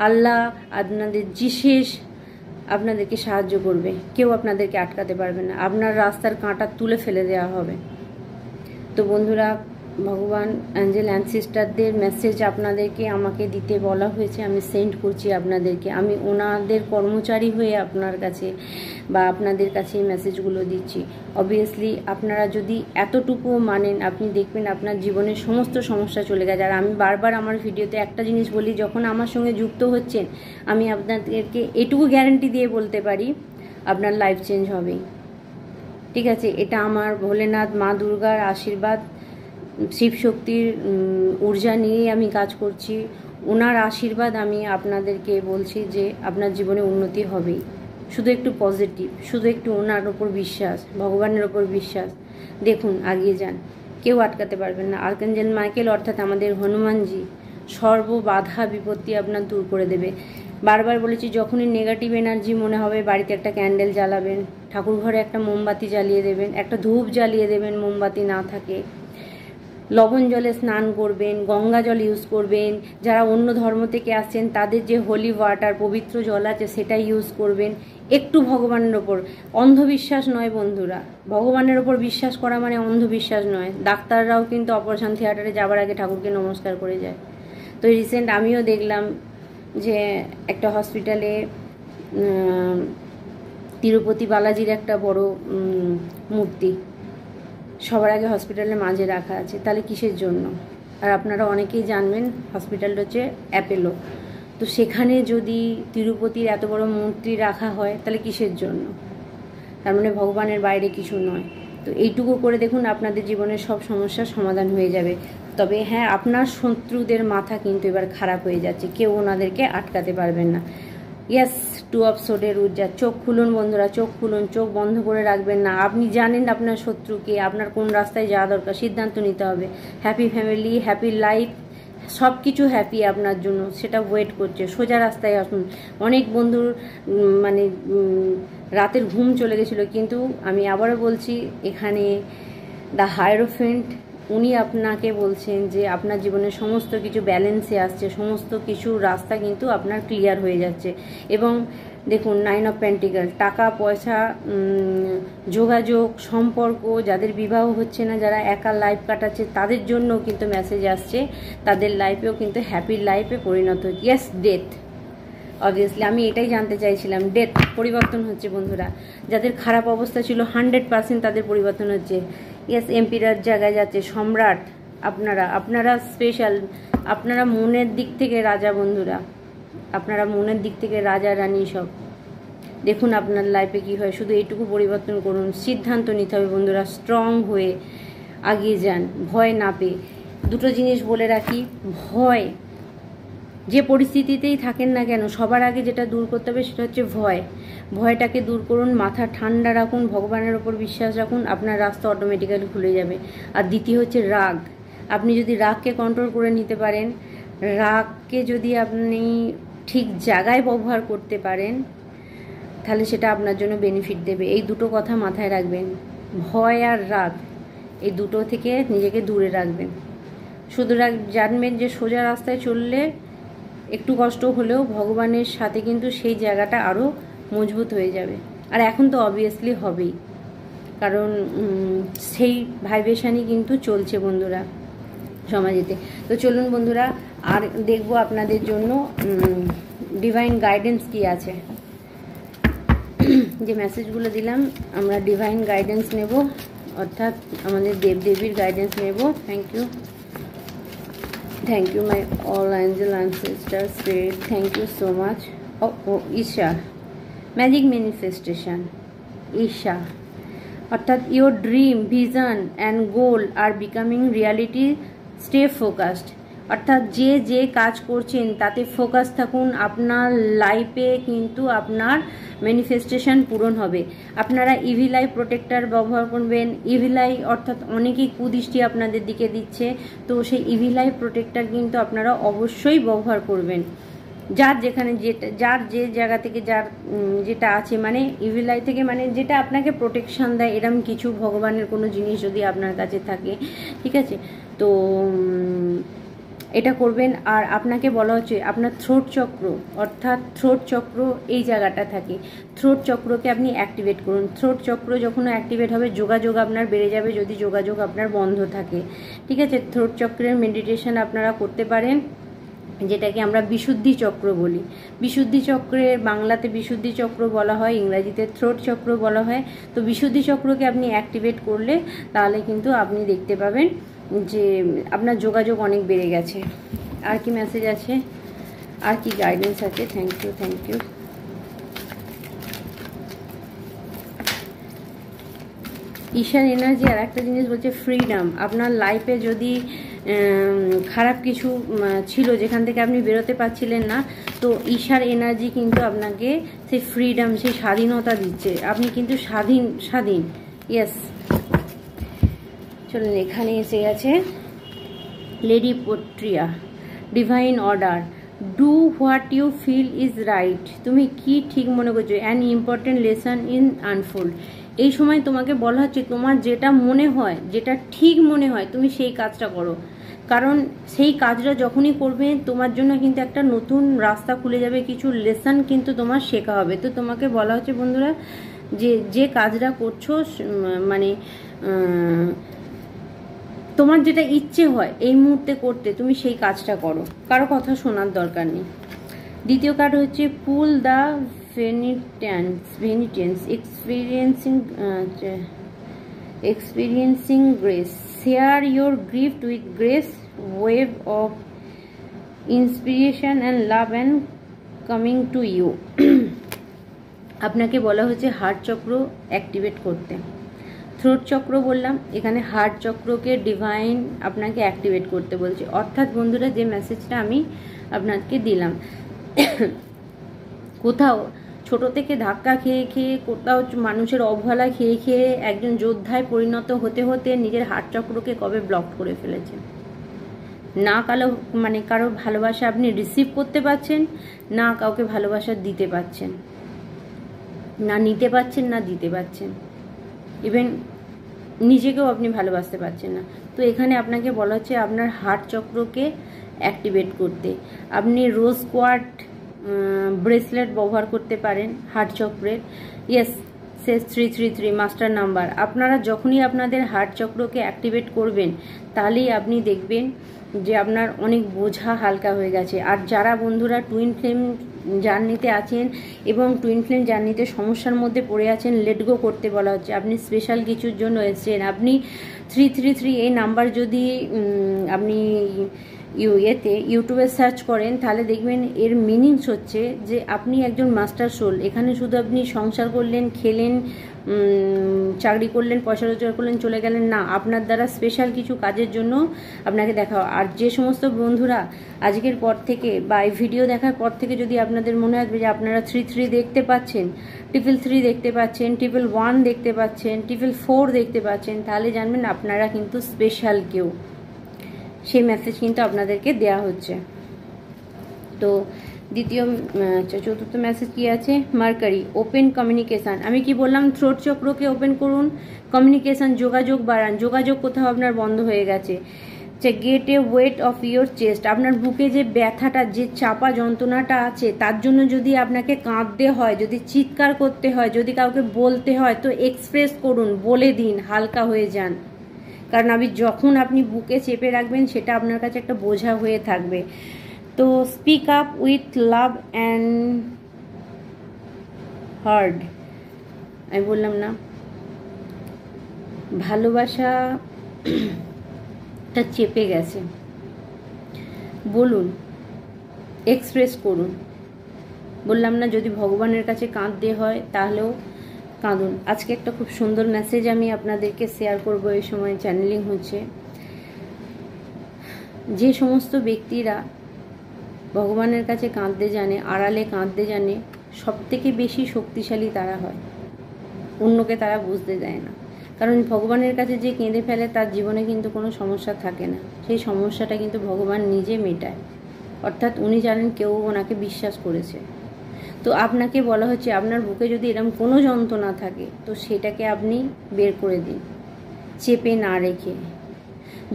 আল্লাহ, আপনাদের জিসেস আপনাদেরকে সাহায্য করবে। কেউ আপনাদেরকে আটকাতে পারবে না। আপনার রাস্তার কাঁটা তুলে ফেলে দেওয়া হবে। তো বন্ধুরা, ভগবান, অ্যাঞ্জেল, অ্যানসিস্টারদের মেসেজ আপনাদেরকে আমাকে দিতে বলা হয়েছে, আমি সেন্ড করছি আপনাদেরকে। আমি ওনাদের কর্মচারী হয়ে আপনার কাছে বা আপনাদের কাছে এই মেসেজগুলো দিচ্ছি। অবভিয়াসলি আপনারা যদি এতটুকু মানেন, আপনি দেখবেন আপনার জীবনের সমস্ত সমস্যা চলে গেছে। আর আমি বারবার আমার ভিডিওতে একটা জিনিস বলি, যখন আমার সঙ্গে যুক্ত হচ্ছেন, আমি আপনাদেরকে এটুকু গ্যারান্টি দিয়ে বলতে পারি আপনার লাইফ চেঞ্জ হবেই। ঠিক আছে? এটা আমার ভোলেনাথ, মা দুর্গার আশীর্বাদ, শিবশক্তির ঊর্জা নিয়েই আমি কাজ করছি। ওনার আশীর্বাদ আমি আপনাদেরকে বলছি যে আপনার জীবনে উন্নতি হবেই। শুধু একটু পজিটিভ, শুধু একটু ওনার ওপর বিশ্বাস, ভগবানের ওপর বিশ্বাস, দেখুন এগিয়ে যান, কেউ আটকাতে পারবেন না। আর্কাঞ্জেল মাইকেল অর্থাৎ আমাদের হনুমানজি সর্ব বাধা বিপত্তি আপনার দূর করে দেবে। বারবার বলেছি, যখনই নেগেটিভ এনার্জি মনে হবে, বাড়িতে একটা ক্যান্ডেল জ্বালাবেন, ঠাকুর ঘরে একটা মোমবাতি জ্বালিয়ে দেবেন, একটা ধূপ জ্বালিয়ে দেবেন, মোমবাতি না থাকে, লবণ জলে স্নান করবেন, গঙ্গা জল ইউজ করবেন। যারা অন্য ধর্ম থেকে আসছেন তাদের যে হোলি ওয়াটার, পবিত্র জল আছে, সেটা ইউজ করবেন। একটু ভগবানের ওপর, অন্ধবিশ্বাস নয় বন্ধুরা, ভগবানের ওপর বিশ্বাস করা মানে অন্ধবিশ্বাস নয়। ডাক্তাররাও কিন্তু অপারেশন থিয়েটারে যাবার আগে ঠাকুরকে নমস্কার করে যায়। তো রিসেন্ট আমিও দেখলাম যে একটা হসপিটালে তিরুপতি বালাজির একটা বড় মূর্তি সবার আগে হসপিটালের মাঝে রাখা আছে। তাহলে কিসের জন্য? আর আপনারা অনেকেই জানবেন হসপিটালটা হচ্ছে অ্যাপেলো। তো সেখানে যদি তিরুপতির এত বড় মূর্তি রাখা হয় তাহলে কিসের জন্য? তার মানে ভগবানের বাইরে কিছু নয়। তো এইটুকু করে দেখুন, আপনাদের জীবনের সব সমস্যার সমাধান হয়ে যাবে। তবে হ্যাঁ, আপনার শত্রুদের মাথা কিন্তু এবার খারাপ হয়ে যাচ্ছে, কেউ ওনাদেরকে আটকাতে পারবেন না। ইয়েস, 2 অফ সোর্ডের ঊর্জা। চোখ খুলুন বন্ধুরা, চোখ খুলুন, চোখ বন্ধ করে রাখবেন না। আপনি জানেন আপনার শত্রুকে, আপনার কোন রাস্তায় যাওয়া দরকার, সিদ্ধান্ত নিতে হবে। হ্যাপি ফ্যামিলি, হ্যাপি লাইফ, সব কিছু হ্যাপি আপনার জন্য, সেটা ওয়েট করছে। সোজা রাস্তায় আসুন। অনেক বন্ধুর মানে রাতের ঘুম চলে গেছিলো, কিন্তু আমি আবারও বলছি, এখানে দ্য হায়েরোফেন্ট উনি আপনাকে বলছেন যে আপনার জীবনের সমস্ত কিছু ব্যালেন্সে আসছে, সমস্ত কিছু রাস্তা কিন্তু আপনার ক্লিয়ার হয়ে যাচ্ছে। এবং দেখুন, 9 অফ পেন্টিকল, টাকা পয়সা, যোগাযোগ, সম্পর্ক, যাদের বিবাহ হচ্ছে না, যারা একা লাইফ কাটাচ্ছে, তাদের জন্য কিন্তু মেসেজ আসছে, তাদের লাইফেও কিন্তু হ্যাপি লাইফে পরিণত হচ্ছে। ইয়েস, ডেথ, অবভিয়াসলি আমি এটাই জানতে চাইছিলাম। ডেথ, পরিবর্তন হচ্ছে বন্ধুরা। যাদের খারাপ অবস্থা ছিল 100% তাদের পরিবর্তন হচ্ছে। ইয়েস, এম্পিরার জায়গায় যাচ্ছে, সম্রাট। আপনারা স্পেশাল, আপনারা মনের দিক থেকে রাজা বন্ধুরা, আপনারা মনের দিক থেকে রাজা রানী সব। দেখুন আপনার লাইফে কী হয়, শুধু এইটুকু পরিবর্তন করুন। সিদ্ধান্ত নিতে হবে বন্ধুরা, স্ট্রং হয়ে এগিয়ে যান, ভয় না পেয়ে। দুটো জিনিস বলে রাখি, ভয় যে পরিস্থিতিতেই থাকেন না কেন, সবার আগে যেটা দূর করতে হবে সেটা হচ্ছে ভয়। ভয়টাকে দূর করুন, মাথা ঠান্ডা রাখুন, ভগবানের ওপর বিশ্বাস রাখুন, আপনার রাস্তা অটোমেটিক্যালি খুলে যাবে। আর দ্বিতীয় হচ্ছে রাগ। আপনি যদি রাগকে কন্ট্রোল করে নিতে পারেন, রাগকে যদি আপনি ঠিক জায়গায় ব্যবহার করতে পারেন, তাহলে সেটা আপনার জন্য বেনিফিট দেবে। এই দুটো কথা মাথায় রাখবেন, ভয় আর রাগ, এই দুটো থেকে নিজেকে দূরে রাখবেন। শুধু জানবেন যে সোজা রাস্তায় চললে একটু কষ্ট হলেও ভগবানের সাথে কিন্তু সেই জায়গাটা আরও মজবুত হয়ে যাবে। আর এখন তো অবভিয়াসলি হবেই, কারণ সেই ভাইব্রেশনই কিন্তু চলছে বন্ধুরা সমাজেতে। তো চলুন বন্ধুরা, আর দেখবো আপনাদের জন্য ডিভাইন গাইডেন্স কি আছে। যে মেসেজগুলো দিলাম আমরা ডিভাইন গাইডেন্স নেব, অর্থাৎ আমাদের দেবদেবীর গাইডেন্স নেব। Thank you my all angel ancestor spirit, thank you so much. ঈশা, ম্যাজিক ম্যানিফেস্টেশন। ঈশা অর্থাৎ your dream, vision and goal are becoming reality, stay focused. অর্থাৎ যে কাজ করছেন তাতে ফোকাস থাকুন, আপনার লাইফে কিন্তু আপনার ম্যানিফেস্টেশন পূরণ হবে। আপনারা ইভিল আই প্রোটেক্টর ব্যবহার করবেন। ইভিল আই অর্থাৎ অনেকেই কুদৃষ্টি আপনাদের দিকে দিচ্ছে, তো সেই ইভিল আই প্রোটেক্টর কিন্তু আপনারা অবশ্যই ব্যবহার করবেন। যার যেখানে যার যে জায়গা থেকে যার যেটা আছে, মানে ইভিল আই থেকে মানে যেটা আপনাকে প্রোটেকশন দেয়, এরকম কিছু ভগবানের কোনো জিনিস যদি আপনার কাছে থাকে, ঠিক আছে, তো এটা করবেন। আর আপনাকে বলা হচ্ছে আপনার থ্রোট চক্র, অর্থাৎ থ্রোট চক্র এই জায়গাটা থাকে, থ্রোট চক্রকে আপনি অ্যাক্টিভেট করুন। থ্রোট চক্র যখন অ্যাক্টিভেট হবে যোগাযোগ আপনার বেড়ে যাবে, যদি যোগাযোগ আপনার বন্ধ থাকে, ঠিক আছে। থ্রোট চক্রের মেডিটেশন আপনারা করতে পারেন, যেটাকে আমরা বিশুদ্ধি চক্র বলি। বিশুদ্ধি চক্রের বাংলাতে বিশুদ্ধি চক্র বলা হয়, ইংরাজিতে থ্রোট চক্র বলা হয়। তো বিশুদ্ধি চক্রকে আপনি অ্যাক্টিভেট করলে তাহলে কিন্তু আপনি দেখতে পাবেন যে আপনার যোগাযোগ অনেক বেড়ে গেছে। আর কি মেসেজ আছে, আর কি গাইডেন্স আছে? Thank you. ঈশার এনার্জি আর একটা জিনিস বলছে ফ্রিডম। আপনার লাইফে যদি খারাপ কিছু ছিল যেখান থেকে আপনি বেরোতে পারছিলেন না, তো ঈশার এনার্জি কিন্তু আপনাকে সেই ফ্রিডম, সেই স্বাধীনতা দিচ্ছে। আপনি কিন্তু স্বাধীন। ইয়েস, চলুন এখানে এসে গেছে লেডি পোট্রিয়া, divine order. Do what you feel is right. তুমি কি ঠিক মনে করছো, an important lesson in unfold. এই সময় তোমাকে বলা হচ্ছে তোমার যেটা মনে হয়, যেটা ঠিক মনে হয় তুমি সেই কাজটা করো, কারণ সেই কাজটা যখনই করবে তোমার জন্য কিন্তু একটা নতুন রাস্তা খুলে যাবে, কিছু লেসন কিন্তু তোমার শেখা হবে। তো তোমাকে বলা হচ্ছে বন্ধুরা যে কাজটা করছো মানে তোমার যেটা ইচ্ছে হয় এই মুহূর্তে করতে, তুমি সেই কাজটা করো, কারো কথা শোনার দরকার নেই। দ্বিতীয় কার্ড হচ্ছে পুল দ্য ভেনিটেন্স, experiencing grace, share your gift with grace, wave of inspiration and love and coming to you. আপনাকে বলা হচ্ছে হার্ট চক্র অ্যাক্টিভেট করতে। থ্রোট চক্র বললাম, এখানে হার্ট চক্রকে ডিভাইন আপনাকে অ্যাক্টিভেট করতে বলছে। অর্থাৎ বন্ধুরা যে মেসেজটা আমি আপনাকে দিলাম, কোথাও ছোট থেকে ধাক্কা খেয়ে কোথাও মানুষের অবহেলা খেয়ে একজন যোদ্ধায় পরিণত হতে নিজের হার্ট চক্রকে কবে ব্লক করে ফেলেছেন। না কারো ভালোবাসা আপনি রিসিভ করতে পারছেন, না কাউকে ভালোবাসা দিতে পারছেন, না নিতে পারছেন, না দিতে পারছেন, ইভেন নিজেকেও আপনি ভালোবাসতে পারছেন না। তো এখানে আপনাকে বলা হচ্ছে আপনার হার্ট চক্রকে অ্যাক্টিভেট করতে। আপনি রোজ কোয়ার্ট ব্রেসলেট ব্যবহার করতে পারেন হার্ট চক্রের। ইয়েস, সে 333 মাস্টার নাম্বার। আপনারা যখনই আপনাদের হার্ট চক্রকে অ্যাক্টিভেট করবেন তাহলেই আপনি দেখবেন যে আপনার অনেক বোঝা হালকা হয়ে গেছে। আর যারা বন্ধুরা টুইন ফ্লেম জার্নিতে আছেন এবং টুইন ফ্লেম জার্নিতে সমস্যার মধ্যে পড়ে আছেন, লেট গো করতে বলা হচ্ছে। আপনি স্পেশাল কিছুর জন্য এসেছেন। আপনি 333 এই নাম্বার যদি আপনি ইউটিউবে সার্চ করেন তাহলে দেখবেন এর মিনিংস হচ্ছে যে আপনি একজন মাস্টার সোল। এখানে শুধু আপনি সংসার করলেন, খেলেন, চাকরি করলেন, পয়সা রোজগার করলেন, চলে গেলেন না, আপনার দ্বারা স্পেশাল কিছু কাজের জন্য আপনাকে দেখা। আর যে সমস্ত বন্ধুরা আজকের পর থেকে বা এই ভিডিও দেখার পর থেকে যদি আপনাদের মনে হয় যে আপনারা 33 দেখতে পাচ্ছেন, 333 দেখতে পাচ্ছেন, 111 দেখতে পাচ্ছেন, 444 দেখতে পাচ্ছেন, তাহলে জানবেন আপনারা কিন্তু স্পেশাল কেউ। সেই মেসেজ কিন্তু আপনাদেরকে দেয়া হচ্ছে। তো দ্বিতীয় চতুর্থ মেসেজ কি আছে, মার্কারি ওপেন কমিউনিকেশান। আমি কি বললাম, থ্রোট চক্রকে ওপেন করুন, কমিউনিকেশান যোগাযোগ বাড়ান। যোগাযোগ কোথাও আপনার বন্ধ হয়ে গেছে। Gate A weight of your chest, আপনার বুকে যে ব্যথাটা, যে চাপা যন্ত্রণাটা আছে, তার জন্য যদি আপনাকে কাঁদতে হয়, যদি চিৎকার করতে হয়, যদি কাউকে বলতে হয়, তো এক্সপ্রেস করুন, বলে দিন, হালকা হয়ে যান। কারণ যখন আপনি বুকে চেপে রাখবেন সেটা আপনার কাছে একটা বোঝা হয়ে থাকবে। তো speak up with love and hard, আমি বললাম না, ভালোবাসাটা চেপে গেছে, বলুন, এক্সপ্রেস করুন। বললাম না, যদি ভগবানের কাছে কাঁদতে হয় তাহলেও কাঁদুন। আজকে একটা খুব সুন্দর মেসেজ আমি আপনাদেরকে শেয়ার করব। এই সময় চ্যানেলিং হচ্ছে, যে সমস্ত ব্যক্তিরা ভগবানের কাছে কাঁদতে জানে, আড়ালে কাঁদতে জানে, সব থেকে বেশি শক্তিশালী তারা হয়। অন্যকে তারা বুঝতে দেয় না। কারণ ভগবানের কাছে যে কেঁদে ফেলে তার জীবনে কিন্তু কোনো সমস্যা থাকে না, সেই সমস্যাটা কিন্তু ভগবান নিজে মেটায়। অর্থাৎ উনি জানেন কেউ ওনাকে বিশ্বাস করেছে। তো আপনাকে বলা হচ্ছে, আপনার বুকে যদি এরকম কোনো যন্ত্রণা থাকে তো সেটাকে আপনি বের করে দিন, চেপে না রেখে।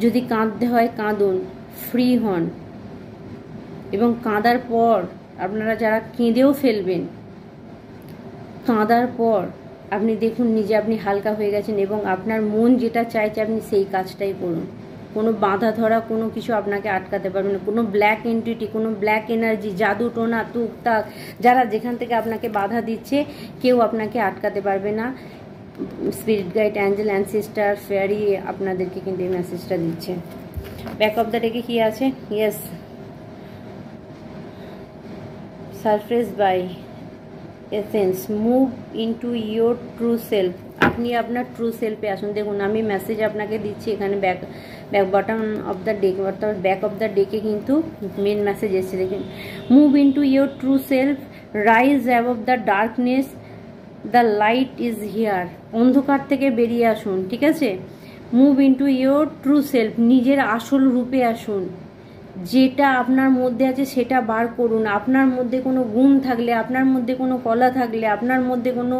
যদি কাঁদতে হয় কাঁদুন, ফ্রি হন। এবং কাঁদার পর, আপনারা যারা কেঁদেও ফেলবেন, কাঁদার পর আপনি দেখুন নিজে আপনি হালকা হয়ে গেছেন এবং আপনার মন যেটা চাইছে আপনি সেই কাজটাই করুন। কোনো বাধা ধরা কোনো কিছু আপনাকে আটকাতে পারবে না। কোনো ব্ল্যাক এন্টিটি, কোনো ব্ল্যাক এনার্জি, জাদু টোনা তুকতাক, যারা যেখান থেকে আপনাকে বাধা দিচ্ছে, কেউ আপনাকে আটকাতে পারবে না। Spirit guide, Angel, ancestor, fairy আপনাদেরকে কিন্তু এই মেসেজটা দিচ্ছে। ব্যাক অফ দ্য ডেকে কি আছে? Yes, surface by essence, move into your true self. আপনি আপনার ট্রু সেলফে আসুন। দেখুন আমি মেসেজ আপনাকে দিচ্ছি এখানে, back bottom of the deck, অর্থাৎ ব্যাক অফ দ্য ডেকে কিন্তু মেন মেসেজ এসছে। দেখুন, move into your true self, rise above the darkness, the light is here. অন্ধকার থেকে বেরিয়ে আসুন, ঠিক আছে? Move into your true self, নিজের আসল রূপে আসুন। যেটা আপনার মধ্যে আছে সেটা বার করুন। আপনার মধ্যে কোনো গুণ থাকলে, আপনার মধ্যে কোনো কলা থাকলে, আপনার মধ্যে কোনো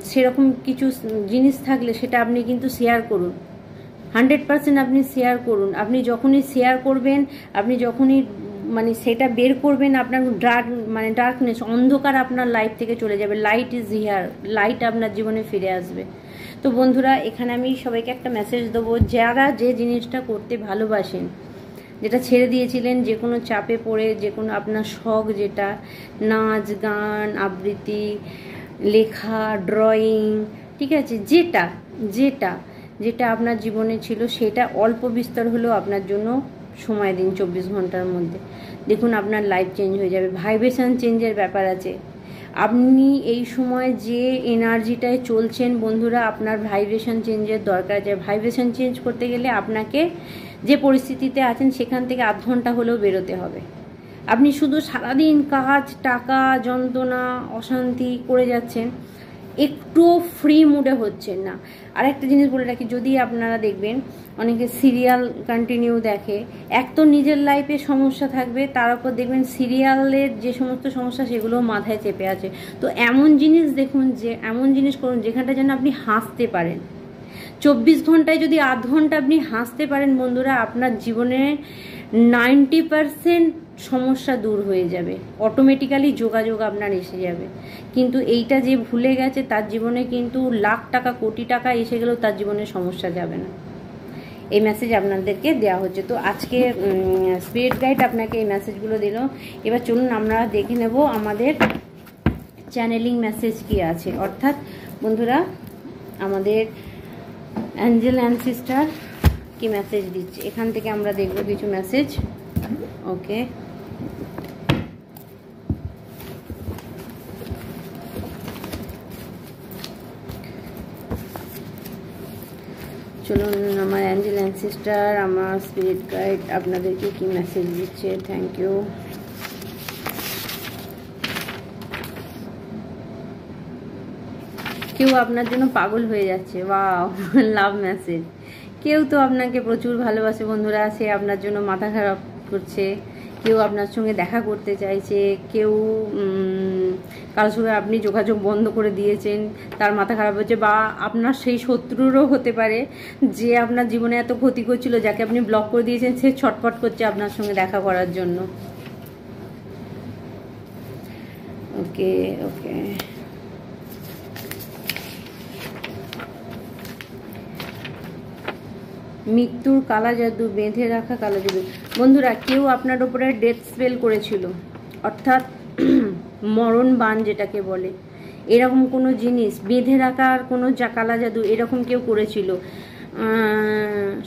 সেরকম কিছু জিনিস থাকলে সেটা আপনি কিন্তু শেয়ার করুন। 100% আপনি শেয়ার করুন। আপনি যখনই শেয়ার করবেন, আপনি যখনই সেটা বের করবেন, আপনার ডার্কনেস, অন্ধকার আপনার লাইফ থেকে চলে যাবে। লাইট ইজ হিয়ার, লাইট আপনার জীবনে ফিরে আসবে। তো বন্ধুরা, এখানে আমি সবাইকে একটা মেসেজ দেবো, যারা যে জিনিসটা করতে ভালোবাসেন, যেটা ছেড়ে দিয়েছিলেন, যে কোনো চাপে পড়ে, যে কোনো আপনার শখ, যেটা নাচ, গান, আবৃত্তি, লেখা, ড্রয়িং, ঠিক আছে, যেটা যেটা যেটা আপনার জীবনে ছিল, সেটা অল্প বিস্তর হলেও আপনার জন্য সময় দিন। 24 ঘন্টার মধ্যে দেখুন আপনার লাইফ চেঞ্জ হয়ে যাবে। ভাইব্রেশন চেঞ্জের ব্যাপার আছে। আপনি এই সময় যে এনার্জিটায় চলছেন বন্ধুরা, আপনার ভাইব্রেশন চেঞ্জের দরকার আছে। ভাইব্রেশন চেঞ্জ করতে গেলে আপনাকে যে পরিস্থিতিতে আছেন সেখান থেকে আধ ঘন্টা হলেও বেরোতে হবে। আপনি শুধু সারাদিন কাজ, টাকা, যন্ত্রণা, অশান্তি করে যাচ্ছেন, একটুও ফ্রি মুডে হচ্ছেন না। আর একটা জিনিস বলে রাখি, যদি আপনারা দেখবেন অনেকে সিরিয়াল কন্টিনিউ দেখে, এক তো নিজের লাইফে সমস্যা থাকবে, তার উপর দেখবেন সিরিয়ালের যে সমস্ত সমস্যা সেগুলো মাথায় চেপে আছে। তো এমন জিনিস দেখুন, যে এমন জিনিস করুন যেখানটা যেন আপনি হাসতে পারেন। 24 ঘন্টায় যদি আধ ঘন্টা আপনি হাসতে পারেন বন্ধুরা, আপনার জীবনে 90% সমস্যা দূর হয়ে যাবে। অটোমেটিক্যালি যোগাযোগ আপনার এসে যাবে। কিন্তু এইটা যে ভুলে গেছে তার জীবনে কিন্তু লাখ টাকা, কোটি টাকা এসে গেলেও তার জীবনে সমস্যা যাবে না। এই মেসেজ আপনাদেরকে দেওয়া হচ্ছে। তো আজকে স্পিরিট গাইড আপনাকে এই মেসেজগুলো দিল। এবার চলুন আমরা দেখে নেব আমাদের চ্যানেলিং মেসেজ কি আছে। অর্থাৎ বন্ধুরা, আমাদের অ্যাঞ্জেল অ্যানসেস্টার কি মেসেজ দিচ্ছে, এখান থেকে আমরা দেখব কিছু মেসেজ। ওকে, চলুন আমার অ্যাঞ্জেল অ্যানসেস্টার, আমার স্পিরিট গাইড আপনাদেরকে কি মেসেজ দিচ্ছে। Thank you. কেউ আপনার জন্য পাগল হয়ে যাচ্ছে, ওয়াও, লাভ মেসেজ। কেউ তো আপনাকে প্রচুর ভালোবাসে বন্ধুরা, সে আপনার জন্য মাথা খারাপ করছে, কেউ আপনার সঙ্গে দেখা করতে চাইছে, কেউ কারোর সঙ্গে আপনি যোগাযোগ বন্ধ করে দিয়েছেন, তার মাথা খারাপ হচ্ছে, বা আপনার সেই শত্রুরও হতে পারে যে আপনার জীবনে এত ক্ষতি করছিল, যাকে আপনি ব্লক করে দিয়েছেন, সে ছটফট করছে আপনার সঙ্গে দেখা করার জন্য। ওকে ওকে, মৃত্যুর কালা জাদু, বেঁধে রাখা কালা জাদু। বন্ধুরা, কেউ আপনার উপরে ডেথ স্পেল করেছিল, অর্থাৎ মরণ বান যেটাকে বলে, এরকম কোনো জিনিস বেঁধে রাখার কোনো কালা জাদু এরকম কেউ করেছিল।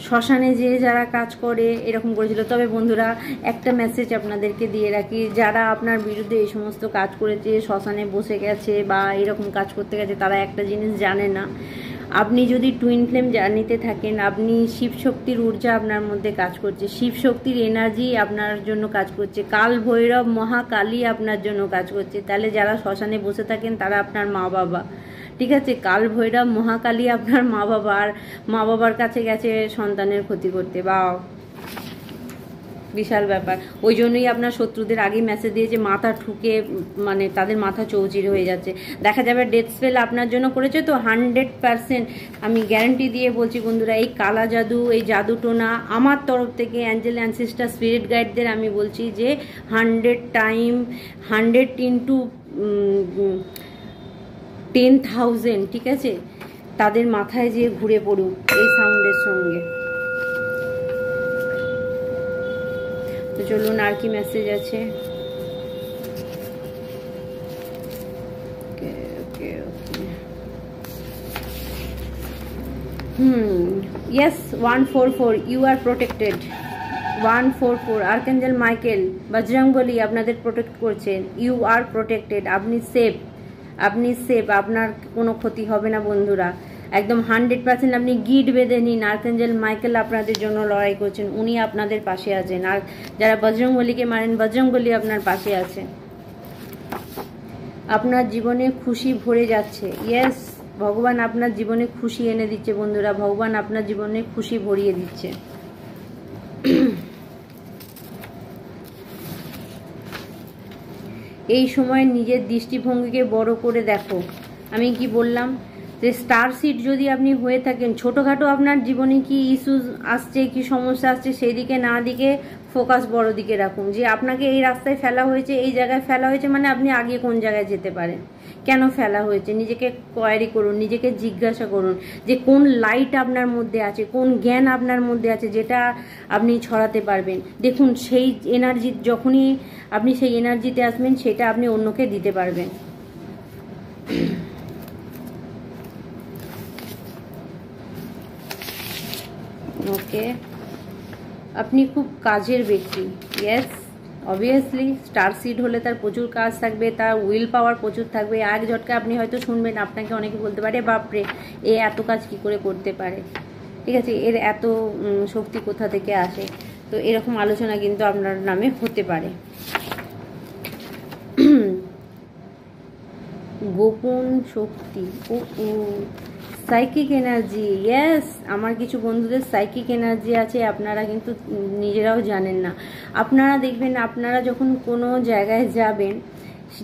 শ্মশানে যে যারা কাজ করে এরকম করেছিল। তবে বন্ধুরা, একটা মেসেজ আপনাদেরকে দিয়ে রাখি, যারা আপনার বিরুদ্ধে এই সমস্ত কাজ করেছে, শ্মশানে বসে গেছে বা এরকম কাজ করতে গেছে, তারা একটা জিনিস জানে না। আপনি যদি টুইন ফ্লেম জার্নিতে থাকেন, আপনি শিব শক্তির ঊর্জা আপনার মধ্যে কাজ করছে, শিব শক্তির এনার্জি আপনার জন্য কাজ করছে, কাল ভৈরব মহাকালী আপনার জন্য কাজ করছে। তাহলে যারা শ্মশানে বসে থাকেন তারা আপনার মা বাবা, ঠিক আছে? কাল ভৈরব মহাকালী আপনার মা বাবা, আর মা বাবার কাছে গেছে সন্তানের ক্ষতি করতে, বা বিশাল ব্যাপার। ওই জন্যই আপনার শত্রুদের আগেই মেসেজ দিয়েছে, মাথা ঠুকে মানে তাদের মাথা চৌচির হয়ে যাচ্ছে। দেখা যাবে ডেথ স্পেল আপনার জন্য করেছে, তো 100% আমি গ্যারান্টি দিয়ে বলছি বন্ধুরা, এই কালা জাদু, এই জাদুটোনা আমার তরফ থেকে অ্যাঞ্জেল অ্যানসেস্টার স্পিরিট গাইডদের আমি বলছি যে 100 টাইম 100 ইন্টু 10,000, ঠিক আছে, তাদের মাথায় যে ঘুরে পড়ুক এই সাউন্ডের সঙ্গে। তো চলুন, আর কি মেসেজ আছে। Yes, 144, you are protected. 144, archangel Michael, Bajrangbali আপনাদের প্রোটেক্ট করছেন। ইউ আর প্রোটেক্টেড, আপনি সেফ, আপনি সেফ, আপনার কোনো ক্ষতি হবে না বন্ধুরা। একদম 100% আপনি গিট বেঁধে নিন। আর্কএঞ্জেল মাইকেল আপনাদের জন্য লড়াই করছেন, উনি আপনাদের পাশে আছেন। আর যারা বজরংবলীকে মারেন, বজরংবলী আপনার পাশে আছে। আপনার জীবনে খুশি ভরে যাচ্ছে। ইয়েস, ভগবান আপনার জীবনে খুশি এনে দিচ্ছে বন্ধুরা, ভগবান আপনার জীবনে খুশি ভরিয়ে দিচ্ছে। এই সময় নিজের দৃষ্টিভঙ্গিকে বড় করে দেখো। আমি কি বললাম যে স্টার সিড যদি আপনি হয়ে থাকেন, ছোটোখাটো আপনার জীবনে কি ইস্যুস আসছে, কি সমস্যা আসছে, সেই দিকে না দিকে ফোকাস বড় দিকে রাখুন। যে আপনাকে এই রাস্তায় ফেলা হয়েছে, এই জায়গায় ফেলা হয়েছে, মানে আপনি আগে কোন জায়গায় যেতে পারেন, কেন ফেলা হয়েছে, নিজেকে কোয়ারি করুন, নিজেকে জিজ্ঞাসা করুন যে কোন লাইট আপনার মধ্যে আছে, কোন জ্ঞান আপনার মধ্যে আছে যেটা আপনি ছড়াতে পারবেন। দেখুন, সেই এনার্জি যখনই আপনি সেই এনার্জিতে আসবেন, সেটা আপনি অন্যকে দিতে পারবেন। ওকে, আপনি খুব কাজের ব্যক্তি। ইয়েস, অবভিয়াসলি স্টার সিড হলে তার প্রচুর কাজ থাকবে, তার উইল পাওয়ার প্রচুর থাকবে। এক ঝটকা আপনি হয়তো শুনবেন, আপনাকে অনেকে বলতে পারে বাপরে এ এত কাজ কি করে করতে পারে, ঠিক আছে, এর এত শক্তি কোথা থেকে আসে। তো এরকম আলোচনা কিন্তু আপনার নামে হতে পারে। গোপন শক্তি, ও সাইকিক এনার্জি। ইয়েস, আমার কিছু বন্ধুদের সাইকিক এনার্জি আছে, আপনারা কিন্তু নিজেরাও জানেন না। আপনারা দেখবেন, আপনারা যখন কোনো জায়গায় যাবেন,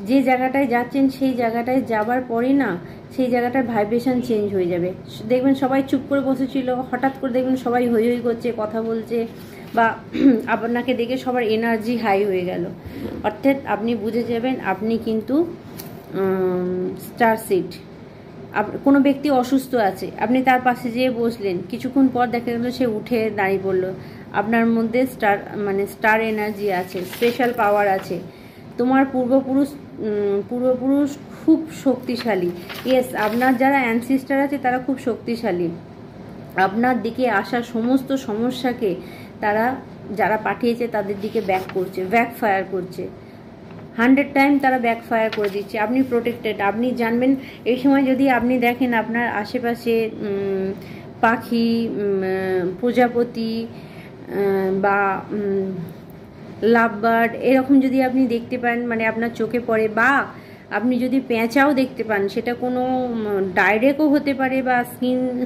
যে জায়গাটায় যাচ্ছেন সেই জায়গাটায় যাবার পরে না, সেই জায়গাটার ভাইব্রেশন চেঞ্জ হয়ে যাবে। দেখবেন সবাই চুপ করে বসেছিল, হঠাৎ করে দেখবেন সবাই হই হই করছে, কথা বলছে, বা আপনাকে দেখে সবার এনার্জি হাই হয়ে গেল। অর্থাৎ আপনি বুঝে যাবেন আপনি কিন্তু স্টার সিড। কোনো ব্যক্তি অসুস্থ আছে, আপনি তার পাশে যেয়ে বসলেন, কিছুক্ষণ পর দেখা গেল সে উঠে দাঁড়িয়ে পড়লো। আপনার মধ্যে স্টার এনার্জি আছে, স্পেশাল পাওয়ার আছে। তোমার পূর্বপুরুষ খুব শক্তিশালী। ইয়েস, আপনার যারা অ্যানসিস্টার আছে তারা খুব শক্তিশালী। আপনার দিকে আসা সমস্ত সমস্যাকে তারা, যারা পাঠিয়েছে তাদের দিকে ব্যাক ফায়ার করছে। 100 টাইম তারা ব্যাকফায়ার করে দিচ্ছে। আপনি প্রোটেক্টেড, আপনি জানবেন। এই সময় যদি আপনি দেখেন আপনার আশেপাশে পাখি, প্রজাপতি বা লাভ বার্ড এরকম যদি আপনি দেখতে পান, মানে আপনার চোখে পড়ে, বা আপনি যদি পেঁচাও দেখতে পান, সেটা কোনো ডাইরেক্টও হতে পারে বা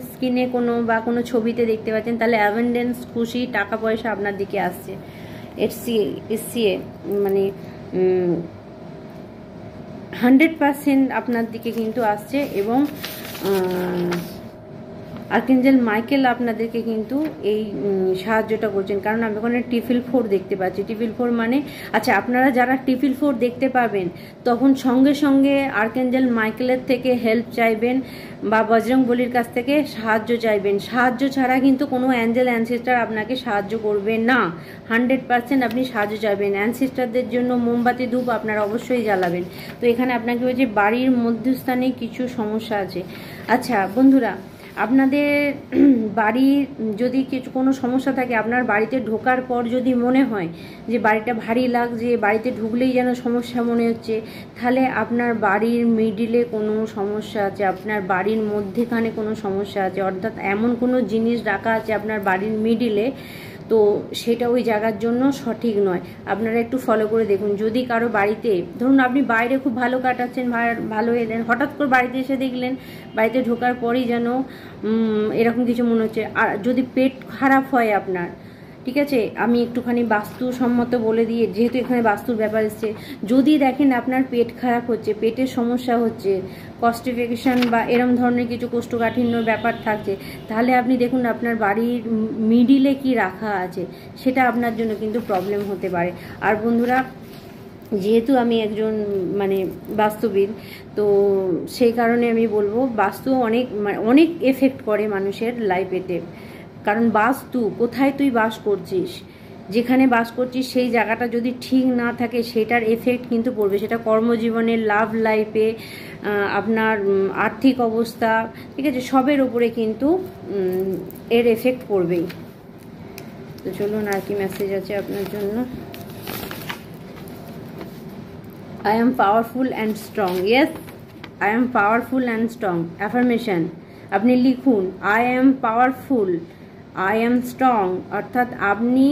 স্ক্রিনে কোনো বা কোনো ছবিতে দেখতে পাচ্ছেন, তাহলে অ্যাবেন্ডেন্স, খুশি, টাকা পয়সা আপনার দিকে আসছে। এসসিএ মানে 100% আপনার দিকে কিন্তু আসছে। এবং আর্কেঞ্জেল মাইকেল আপনাদেরকে কিন্তু এই সাহায্যটা করছেন, কারণ আমি ওখানে ট্রিপল 4 দেখতে পাচ্ছি। ট্রিপল 4 মানে আচ্ছা, আপনারা যারা ট্রিপল 4 দেখতে পাবেন তখন সঙ্গে সঙ্গে আর্কেঞ্জেল মাইকেলের থেকে হেল্প চাইবেন বা বজরংবলীর কাছ থেকে সাহায্য চাইবেন। সাহায্য ছাড়া কিন্তু কোনো অ্যাঞ্জেল অ্যানসেস্টার আপনাকে সাহায্য করবে না। 100% আপনি সাহায্য চাইবেন। অ্যানসেস্টারদের জন্য মোমবাতি ধূপ আপনারা অবশ্যই জ্বালাবেন। তো এখানে আপনাকে বলছে বাড়ির মধ্যস্থানে কিছু সমস্যা আছে। আচ্ছা বন্ধুরা, আপনাদের বাড়ির যদি কিছু কোনো সমস্যা থাকে, আপনার বাড়িতে ঢোকার পর যদি মনে হয় যে বাড়িটা ভারী লাগছে, বাড়িতে ঢুকলেই যেন সমস্যা মনে হচ্ছে, তাহলে আপনার বাড়ির মিডিলে কোনো সমস্যা আছে, আপনার বাড়ির মধ্যেখানে কোনো সমস্যা আছে, অর্থাৎ এমন কোনো জিনিস রাখা আছে আপনার বাড়ির মিডিলে, তো সেটা ওই জায়গার জন্য সঠিক নয়। আপনারা একটু ফলো করে দেখুন। যদি কারো বাড়িতে, ধরুন আপনি বাইরে খুব ভালো কাটাচ্ছেন, ভালো এলেন, হঠাৎ করে বাড়িতে এসে দেখলেন বাড়িতে ঢোকার পরই যেন এরকম কিছু মনে হচ্ছে। আর যদি পেট খারাপ হয় আপনার, ঠিক আছে, আমি একটুখানি বাস্তুসম্মত বলে দিয়ে, যেহেতু এখানে বাস্তুর ব্যাপার এসছে, যদি দেখেন আপনার পেট খারাপ হচ্ছে, পেটের সমস্যা হচ্ছে, কনস্টিপেশন বা এরম ধরনের কিছু কোষ্ঠকাঠিন্য ব্যাপার থাকছে, তাহলে আপনি দেখুন আপনার বাড়ির মিডিলে কি রাখা আছে, সেটা আপনার জন্য কিন্তু প্রবলেম হতে পারে। আর বন্ধুরা, যেহেতু আমি একজন মানে বাস্তুবিদ, তো সেই কারণে আমি বলবো বাস্তু অনেক এফেক্ট করে মানুষের লাইফেতে। কারণ বাস্তু, কোথায় তুই বাস করছিস, যেখানে বাস করছিস সেই জায়গাটা যদি ঠিক না থাকে, সেটার এফেক্ট কিন্তু পড়বে। সেটা কর্মজীবনে, লাভ লাইফে, আপনার আর্থিক অবস্থা, ঠিক আছে, সবের উপরে কিন্তু এর এফেক্ট পড়বেই। তো চলুন আর কি মেসেজ আছে আপনার জন্য। I am powerful and strong. Yes, I am powerful and strong. Affirmation আপনি লিখুন, I am powerful, I am strong, অর্থাৎ আপনি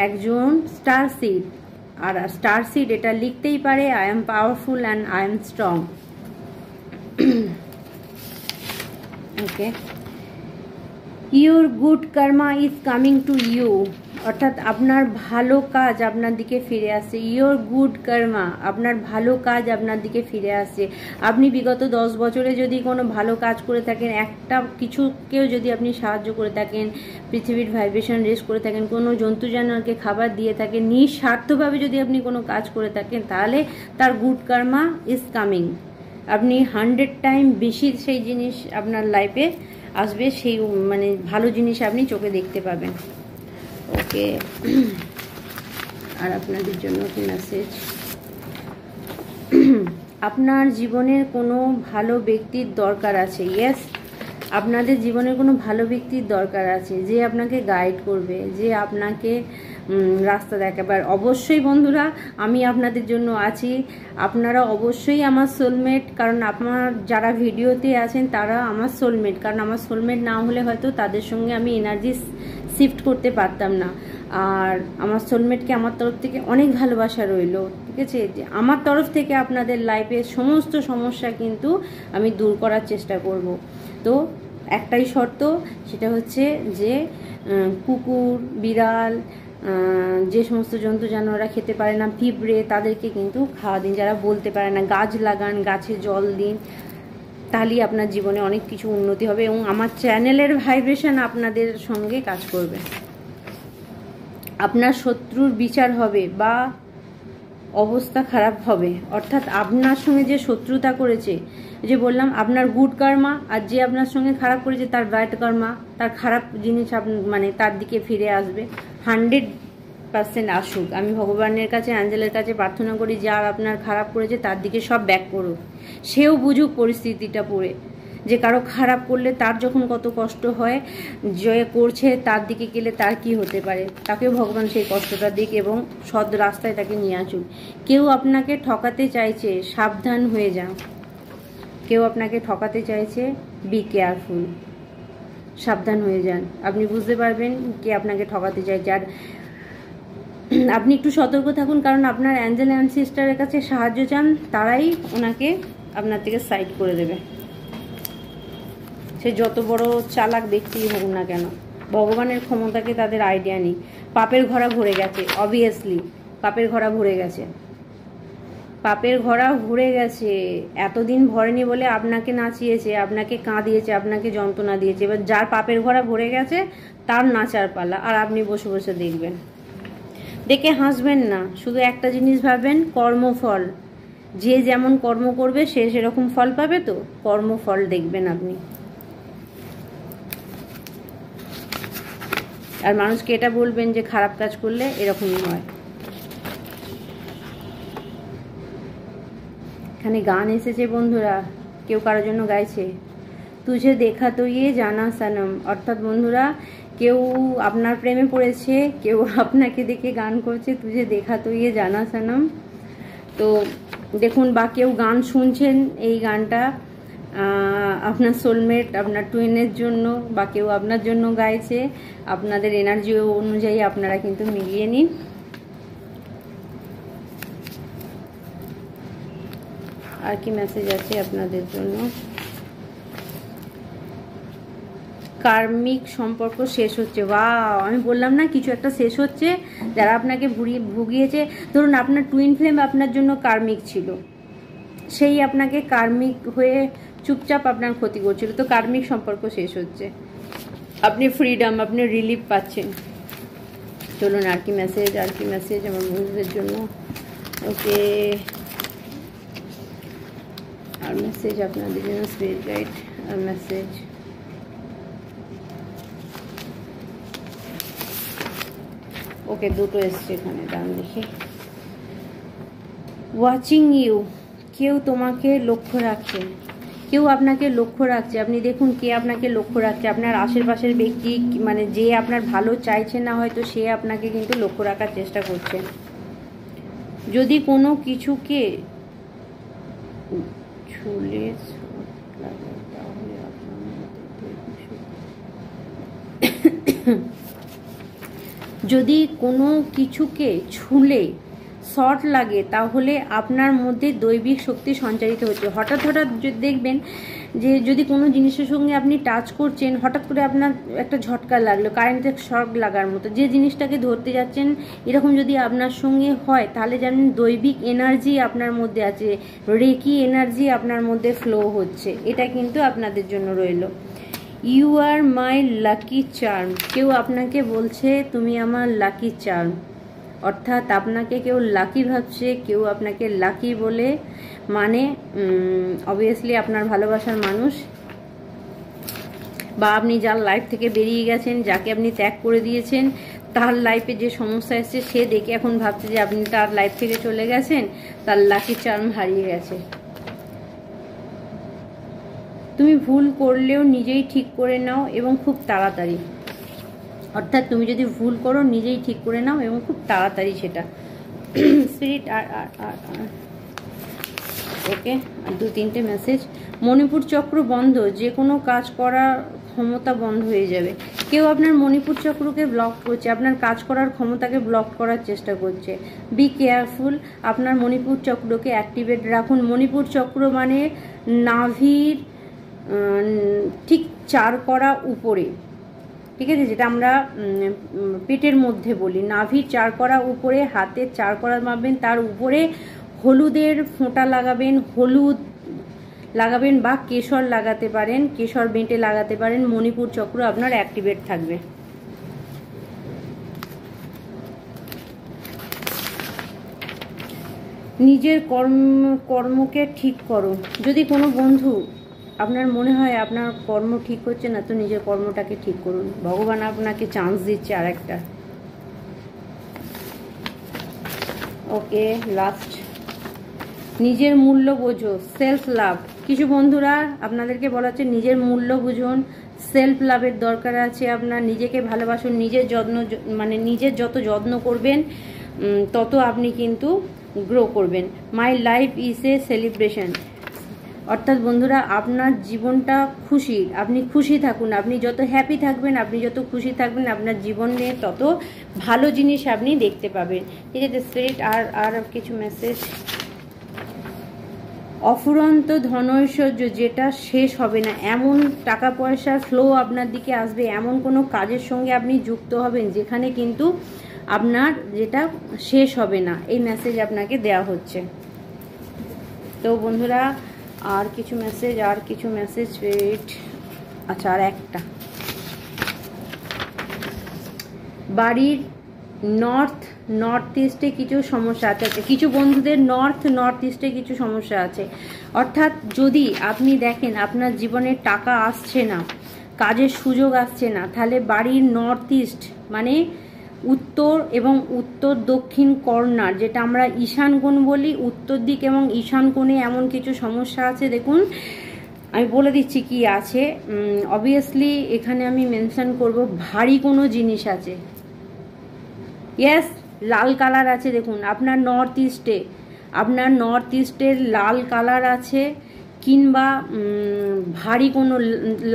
একজন স্টার সিড। আর স্টার সিড এটা লিখতেই পারে, I am powerful and I am strong. Okay. Your good karma is coming to you. অর্থাৎ আপনার ভালো কাজ আপনার দিকে ফিরে আসছে। ইয়োর গুড কর্মা, আপনার ভালো কাজ আপনার দিকে ফিরে আসছে। আপনি বিগত 10 বছরে যদি কোনো ভালো কাজ করে থাকেন, একটা কিছুকেও যদি আপনি সাহায্য করে থাকেন, পৃথিবীর ভাইব্রেশন রেস করে থাকেন, কোনো জন্তু জানোয়ারকে খাবার দিয়ে থাকেন, নিঃস্বার্থভাবে যদি আপনি কোনো কাজ করে থাকেন, তাহলে তার গুড কর্মা ইজ কামিং। আপনি 100 টাইম বেশি সেই জিনিস আপনার লাইফে আসবে, সেই মানে ভালো জিনিস আপনি চোখে দেখতে পাবেন। ওকে, আর আপনাদের জন্য কি মেসেজ? আপনার জীবনের কোনো ভালো ব্যক্তির দরকার আছে। ইয়েস, আপনাদের জীবনের কোনো ভালো ব্যক্তির দরকার আছে, যে আপনাকে গাইড করবে, যে আপনাকে রাস্তা দেখাবে। আর অবশ্যই বন্ধুরা, আমি আপনাদের জন্য আছি। আপনারা অবশ্যই আমার সোলমেট, কারণ আপনার যারা ভিডিওতে আছেন তারা আমার সোলমেট। কারণ আমার সোলমেট না হলে হয়তো তাদের সঙ্গে আমি এনার্জি শিফট করতে পারতাম না। আর আমার সোলমেটকে আমার তরফ থেকে অনেক ভালোবাসা রইল, ঠিক আছে। যে আমার তরফ থেকে আপনাদের লাইফের সমস্ত সমস্যা কিন্তু আমি দূর করার চেষ্টা করব। তো একটাই শর্ত, সেটা হচ্ছে যে কুকুর, বিড়াল, যে সমস্ত জন্তু জানোয়াররা খেতে পারে না, পিঁপড়ে, তাদেরকে কিন্তু খাওয়া দিন। যারা বলতে পারে না, গাছ লাগান, গাছে জল দিন, তাহলেই আপনার জীবনে অনেক কিছু উন্নতি হবে এবং আমার চ্যানেলের ভাইব্রেশন আপনাদের সঙ্গে কাজ করবে। আপনার শত্রুর বিচার হবে বা অবস্থা খারাপ হবে, অর্থাৎ আপনার সঙ্গে যে শত্রুতা করেছে, যে বললাম আপনার গুড কর্মা, আর যে আপনার সঙ্গে খারাপ করেছে তার ব্যাড কর্মা, তার খারাপ জিনিস মানে তার দিকে ফিরে আসবে। 100% আসুক। আমি ভগবানের কাছে, অ্যাঞ্জেলের কাছে প্রার্থনা করি, যার আপনার খারাপ করেছে তার দিকে সব ব্যাক করুক। সেও বুঝুক পরিস্থিতিটা পড়ে, যে কারো খারাপ করলে তার যখন কত কষ্ট হয়, যে করছে তার দিকে গেলে তার কি হতে পারে, তাকেও ভগবান সেই কষ্টটা দিক এবং সৎ রাস্তায় তাকে নিয়ে আসুক। কেউ আপনাকে ঠকাতে চাইছে, সাবধান হয়ে যান। কেউ আপনাকে ঠকাতে চাইছে, বি কেয়ারফুল, সাবধান হয়ে যান। আপনি বুঝতে পারবেন কে আপনাকে ঠকাতে চাইছে। আর আপনি একটু সতর্ক থাকুন, কারণ আপনার অ্যাঞ্জেল অ্যানসেস্টারের কাছে সাহায্য চান, তারাই ওনাকে আপনার থেকে সাইড করে দেবে। সে যত বড় চালাক ব্যক্তি হোক না কেন, ভগবানের ক্ষমতাকে তাদের আইডিয়া নেই। পাপের ঘোড়া ভরে গেছে, অবভিয়াসলি পাপের ঘোড়া ভরে গেছে, পাপের ঘোড়া ভরে গেছে। এতদিন ভরেনি বলে আপনাকে নাচিয়েছে, আপনাকে কাঁদিয়েছে, আপনাকে যন্ত্রণা দিয়েছে। এবার যার পাপের ঘোড়া ভরে গেছে তার নাচার পালা, আর আপনি বসে বসে দেখবেন। দেখে হাসবেন না, শুধু একটা জিনিস ভাববেন, কর্মফল। যে যেমন কর্ম করবে সে সেরকম ফল পাবে, তো কর্মফল দেখবেন আপনি। আর মানুষকে এটা বলবেন যে খারাপ কাজ করলে এরকমই হয়। এখানে গান এসেছে বন্ধুরা, কেউ কারোর জন্য গাইছে, তুঝে দেখা তো ইয়ে জানা সনম। অর্থাৎ বন্ধুরা, কেউ আপনার প্রেমে পড়েছে, কেউ আপনাকে দেখে গান করছে, তুঝে দেখা তো ইয়ে জানা সনম। তো দেখুন, বা কেউ গান শুনছেন, এই গানটা আপনার সোলমেট, আপনার টুইনের জন্য, বা কেউ আপনার জন্য গাইছে। আপনাদের এনার্জি অনুযায়ী আপনারা কিন্তু মিলিয়ে নিন। আর কি মেসেজ আছে আপনাদের জন্য? কার্মিক সম্পর্ক শেষ হচ্ছে। ওয়াও, আমি বললাম না কিছু একটা শেষ হচ্ছে। যারা আপনাকে ভুগিয়েছে, ধরুন আপনার টুইন ফ্লেম আপনার জন্য কার্মিক ছিল, সেই আপনাকে কার্মিক হয়ে চুপচাপ আপনার ক্ষতি করছিল, তো কার্মিক সম্পর্ক শেষ হচ্ছে, আপনি ফ্রিডম, আপনি রিলিফ পাচ্ছেন। চলুন আর কি মেসেজ, আর কি মেসেজ আমার বন্ধুদের জন্য। ওকে, আর মেসেজ আপনাদের জন্য, স্পিরিট গাইড আর মেসেজ। ওকে, দুটো এসছে এখানে, দাম দেখি। ওয়াচিং ইউ, কেউ তোমাকে লক্ষ্য রাখছে, কেউ আপনাকে লক্ষ্য রাখছে। আপনি দেখুন কে আপনাকে লক্ষ্য রাখছে। আপনার আশেপাশের ব্যক্তি, মানে যে আপনার ভালো চাইছে না হয়তো, সে আপনাকে কিন্তু লক্ষ্য রাখার চেষ্টা করছে। যদি কোনো কিছুকে ছুলে যদি কোনো কিছুকে ছুলে শর্ট লাগে, তাহলে আপনার মধ্যে দৈবিক শক্তি সঞ্চারিত হচ্ছে। হঠাৎ হঠাৎ দেখবেন যে যদি কোনো জিনিসের সঙ্গে আপনি টাচ করছেন, হঠাৎ করে আপনার একটা ঝটকা লাগলো, কারেন্টের শক লাগার মতো। যে জিনিসটাকে ধরতে যাচ্ছেন, এরকম যদি আপনার সঙ্গে হয়, তাহলে জানেন দৈবিক এনার্জি আপনার মধ্যে আছে, রেকি এনার্জি আপনার মধ্যে ফ্লো হচ্ছে। এটা কিন্তু আপনাদের জন্য রইলো। You are my lucky charm, কেউ আপনাকে বলছে তুমি আমার লাকি চার্ম। অর্থাৎ আপনাকে কেউ লাকি ভাবছে, কেউ আপনাকে লাকি বলে, মানে অবভিয়াসলি আপনার ভালোবাসার মানুষ, বা আপনি যার লাইফ থেকে বেরিয়ে গেছেন, যাকে আপনি ত্যাগ করে দিয়েছেন, তার লাইফে যে সমস্যা এসছে, সে দেখে এখন ভাবছে যে আপনি তার লাইফ থেকে চলে গেছেন, তার লাকি চার্ম হারিয়ে গেছে। তুমি ভুল করলেও নিজেই ঠিক করে নাও এবং খুব তাড়াতাড়ি। অর্থাৎ তুমি যদি ভুল করো, নিজেই ঠিক করে নাও এবং খুব তাড়াতাড়ি সেটা। স্পিরিট আর ওকে, আর দু তিনটে মেসেজ। মণিপুর চক্র বন্ধ, যে কোনো কাজ করার ক্ষমতা বন্ধ হয়ে যাবে। কেউ আপনার মণিপুর চক্রকে ব্লক করছে, আপনার কাজ করার ক্ষমতাকে ব্লক করার চেষ্টা করছে। বি কেয়ারফুল, আপনার মণিপুর চক্রকে অ্যাক্টিভেট রাখুন। মণিপুর চক্র মানে নাভির ঠিক 4 কড়া উপরে, ঠিক আছে, যেটা আমরা পেটের মধ্যে বলি। নাভির 4 কড়া উপরে, হাতের 4 কড়া মাপবেন, তার উপরে হলুদের ফোঁটা লাগাবেন, হলুদ লাগাবেন বা কেশর লাগাতে পারেন, কেশর বেঁটে লাগাতে পারেন। মণিপুর চক্র আপনার অ্যাক্টিভেট থাকবে। নিজের কর্মকে ঠিক করো। যদি কোনো বন্ধু আপনার মনে হয় আপনার কর্ম ঠিক হচ্ছে না, তো নিজের কর্মটাকে ঠিক করুন। ভগবান আপনাকে চান্স দিচ্ছে আর একটা। ওকে, লাস্ট। নিজের মূল্য বোঝো, সেলফ লাভ। কিছু বন্ধুরা আপনাদেরকে বলা হচ্ছে নিজের মূল্য বুঝুন, সেলফ লাভের দরকার আছে আপনার। নিজেকে ভালোবাসুন, নিজের যত্ন, মানে নিজের যত যত্ন করবেন তত আপনি কিন্তু গ্রো করবেন। My life is a celebration. অর্থাৎ বন্ধুরা, আপনার জীবনটা খুশির, আপনি খুশি থাকুন। আপনি যত হ্যাপি থাকবেন, আপনি যত খুশি থাকবেন, আপনার জীবনে তত ভালো জিনিস আপনি দেখতে পাবেন। ঠিক আছে স্পিরিট, আর কিছু মেসেজ। অফুরন্ত ধনৈশ্বর্য, যেটা শেষ হবে না, এমন টাকা পয়সার ফ্লো আপনার দিকে আসবে, এমন কোনো কাজের সঙ্গে আপনি যুক্ত হবেন যেখানে কিন্তু আপনার যেটা শেষ হবে না, এই মেসেজ আপনাকে দেওয়া হচ্ছে। তো বন্ধুরা আর কিছু মেসেজ ওয়েট, আচ্ছা আর একটা, বাড়ির নর্থ ইস্টে কিছু সমস্যা আছে, কিছু বন্ধুদের নর্থ ইস্টে কিছু সমস্যা আছে। অর্থাৎ যদি আপনি দেখেন আপনার জীবনে টাকা আসছে না, কাজের সুযোগ আসছে না, তাহলে বাড়ির নর্থ ইস্ট মানে উত্তর এবং উত্তর দক্ষিণ কর্নার, যেটা আমরা ঈশান কোণ বলি, উত্তর দিক এবং ঈশান কোণে এমন কিছু সমস্যা আছে। দেখুন আমি বলে দিচ্ছি কি আছে, অবভিয়াসলি এখানে আমি মেনশন করব ভারী কোনো জিনিস আছে। ইয়েস, লাল কালার আছে। দেখুন আপনার নর্থ ইস্টের লাল কালার আছে, কিংবা ভারী কোনো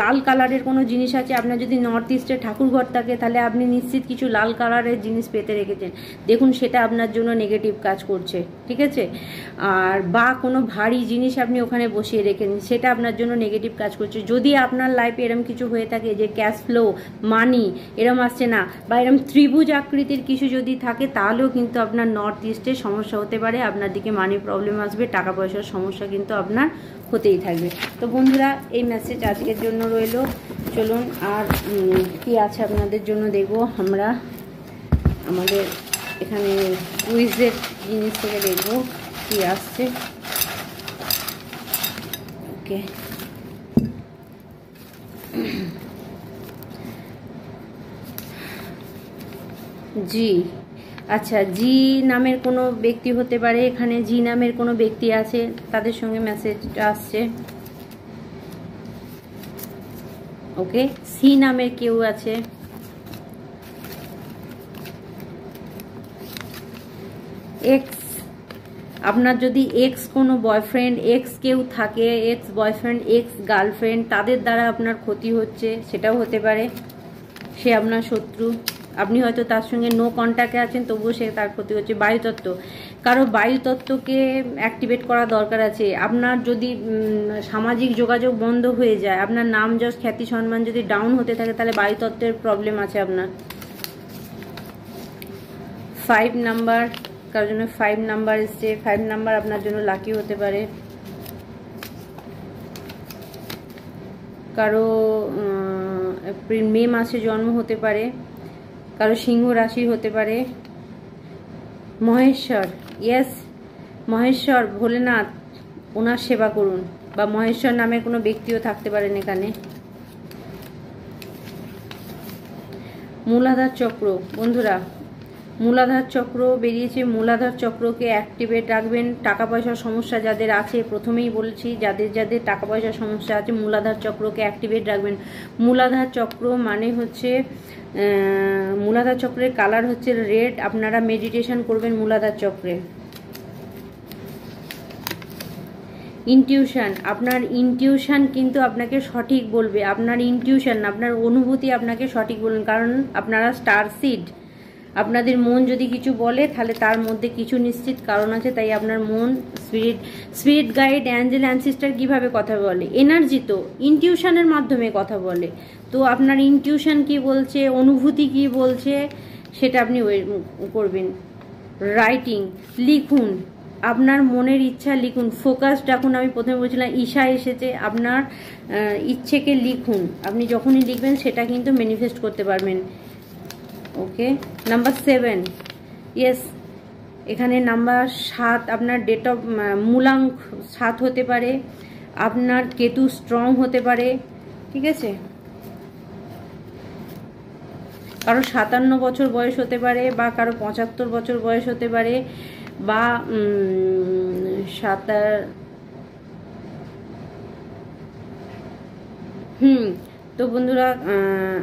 লাল কালারের কোনো জিনিস আছে। আপনার যদি নর্থ ইস্টে ঠাকুরঘর থাকে তাহলে আপনি নিশ্চিত কিছু লাল কালারের জিনিস পেতে রেখেছেন। দেখুন সেটা আপনার জন্য নেগেটিভ কাজ করছে, ঠিক আছে। আর বা কোনো ভারী জিনিস আপনি ওখানে বসিয়ে রেখেছেন, সেটা আপনার জন্য নেগেটিভ কাজ করছে। যদি আপনার লাইফে এরম কিছু হয়ে থাকে যে ক্যাশ ফ্লো, মানি এরম আসছে না, বা এরম ত্রিভুজ আকৃতির কিছু যদি থাকে, তাহলেও কিন্তু আপনার নর্থ ইস্টে সমস্যা হতে পারে, আপনার দিকে মানি প্রবলেম আসবে, টাকা পয়সার সমস্যা কিন্তু আপনার হতেই থাকবে। তো বন্ধুরা এই মেসেজ আজকের জন্য রইল। চলুন আর কি আছে আপনাদের জন্য দেখব আমরা, আমাদের এখানে কুইজের জিনিস থেকে দেখব কি আসছে। ওকে, জি আচ্ছা, জি নামের কোনো ব্যক্তি হতে পারে, এখানে জি নামের কোনো ব্যক্তি আছে, তাদের সঙ্গে মেসেজটা আসছে। ওকে, সি নামের কেউ আছে, এক্স, আপনার যদি এক্স কোনো বয়ফ্রেন্ড, এক্স কেউ থাকে, এক্স বয়ফ্রেন্ড, এক্স গার্লফ্রেন্ড, তাদের দ্বারা আপনার ক্ষতি হচ্ছে, সেটাও হতে পারে। সে আপনার শত্রু, আপনি হয়তো তার সঙ্গে নো কন্ট্যাক্টে আছেন, তবুও সে তার ক্ষতি হচ্ছে। বায়ুতত্ত্ব, কারো বায়ুতত্ত্বকে অ্যাক্টিভেট করা দরকার আছে। আপনার যদি সামাজিক যোগাযোগ বন্ধ হয়ে যায়, আপনার নাম যশ খ্যাতি সম্মান যদি ডাউন হতে থাকে, তাহলে বায়ুতত্ত্বের প্রবলেম আছে আপনার। 5 নাম্বার, কারোর জন্য 5 নাম্বার এসছে, 5 নাম্বার আপনার জন্য লাকি হতে পারে। কারো এপ্রিল মে মাসে জন্ম হতে পারে, কারো সিংহ রাশি হতে পারে। মহেশ্বর, ইয়েস মহেশ্বর ভোলেনাথ, ওনার সেবা করুন, বা মহেশ্বর নামের কোনো ব্যক্তিও থাকতে পারেন এখানে। মূলাধার চক্র, বন্ধুরা মূলাধার চক্র বেরিয়েছে, মূলাধার চক্রকে অ্যাক্টিভেট রাখবেন। টাকা পয়সার সমস্যা যাদের আছে, প্রথমেই বলছি যাদের টাকা পয়সার সমস্যা আছে, মূলাধার চক্রকে অ্যাক্টিভেট রাখবেন। মূলাধার চক্র মানে হচ্ছে, মূলাধার চক্রের কালার হচ্ছে রেড। আপনারা মেডিটেশন করবেন মূলাধার চক্রে। ইনটিউশন, আপনার ইনটিউশন কিন্তু আপনাকে সঠিক বলবে, আপনার ইনটিউশন, আপনার অনুভূতি আপনাকে সঠিক বলবেন, কারণ আপনারা স্টার সিড। আপনাদের মন যদি কিছু বলে তাহলে তার মধ্যে কিছু নিশ্চিত কারণ আছে, তাই আপনার মন, স্পিরিট গাইড, অ্যাঞ্জেল, অ্যানসিস্টার কিভাবে কথা বলে, এনার্জি তো ইনটিউশনের মাধ্যমে কথা বলে। তো আপনার ইনটিউশন কি বলছে, অনুভূতি কি বলছে, সেটা আপনি করবেন। রাইটিং, লিখুন, আপনার মনের ইচ্ছা লিখুন। ফোকাসড রাখুন, আমি প্রথমে বলছিলাম ঈশা এসেছে, আপনার ইচ্ছেকে লিখুন। আপনি যখনই লিখবেন সেটা কিন্তু ম্যানিফেস্ট করতে পারবেন। ওকে, নাম্বার 7, ইয়েস, এখানে নাম্বার 7 আপনার ডেট অফ মূলাঙ্ক 7 হতে পারে, আপনার কেতু স্ট্রং হতে পারে, ঠিক আছে। কারো 57 বছর বয়স হতে পারে, বা কারো 75 বছর বয়স হতে পারে, বা 7 তো বন্ধুরা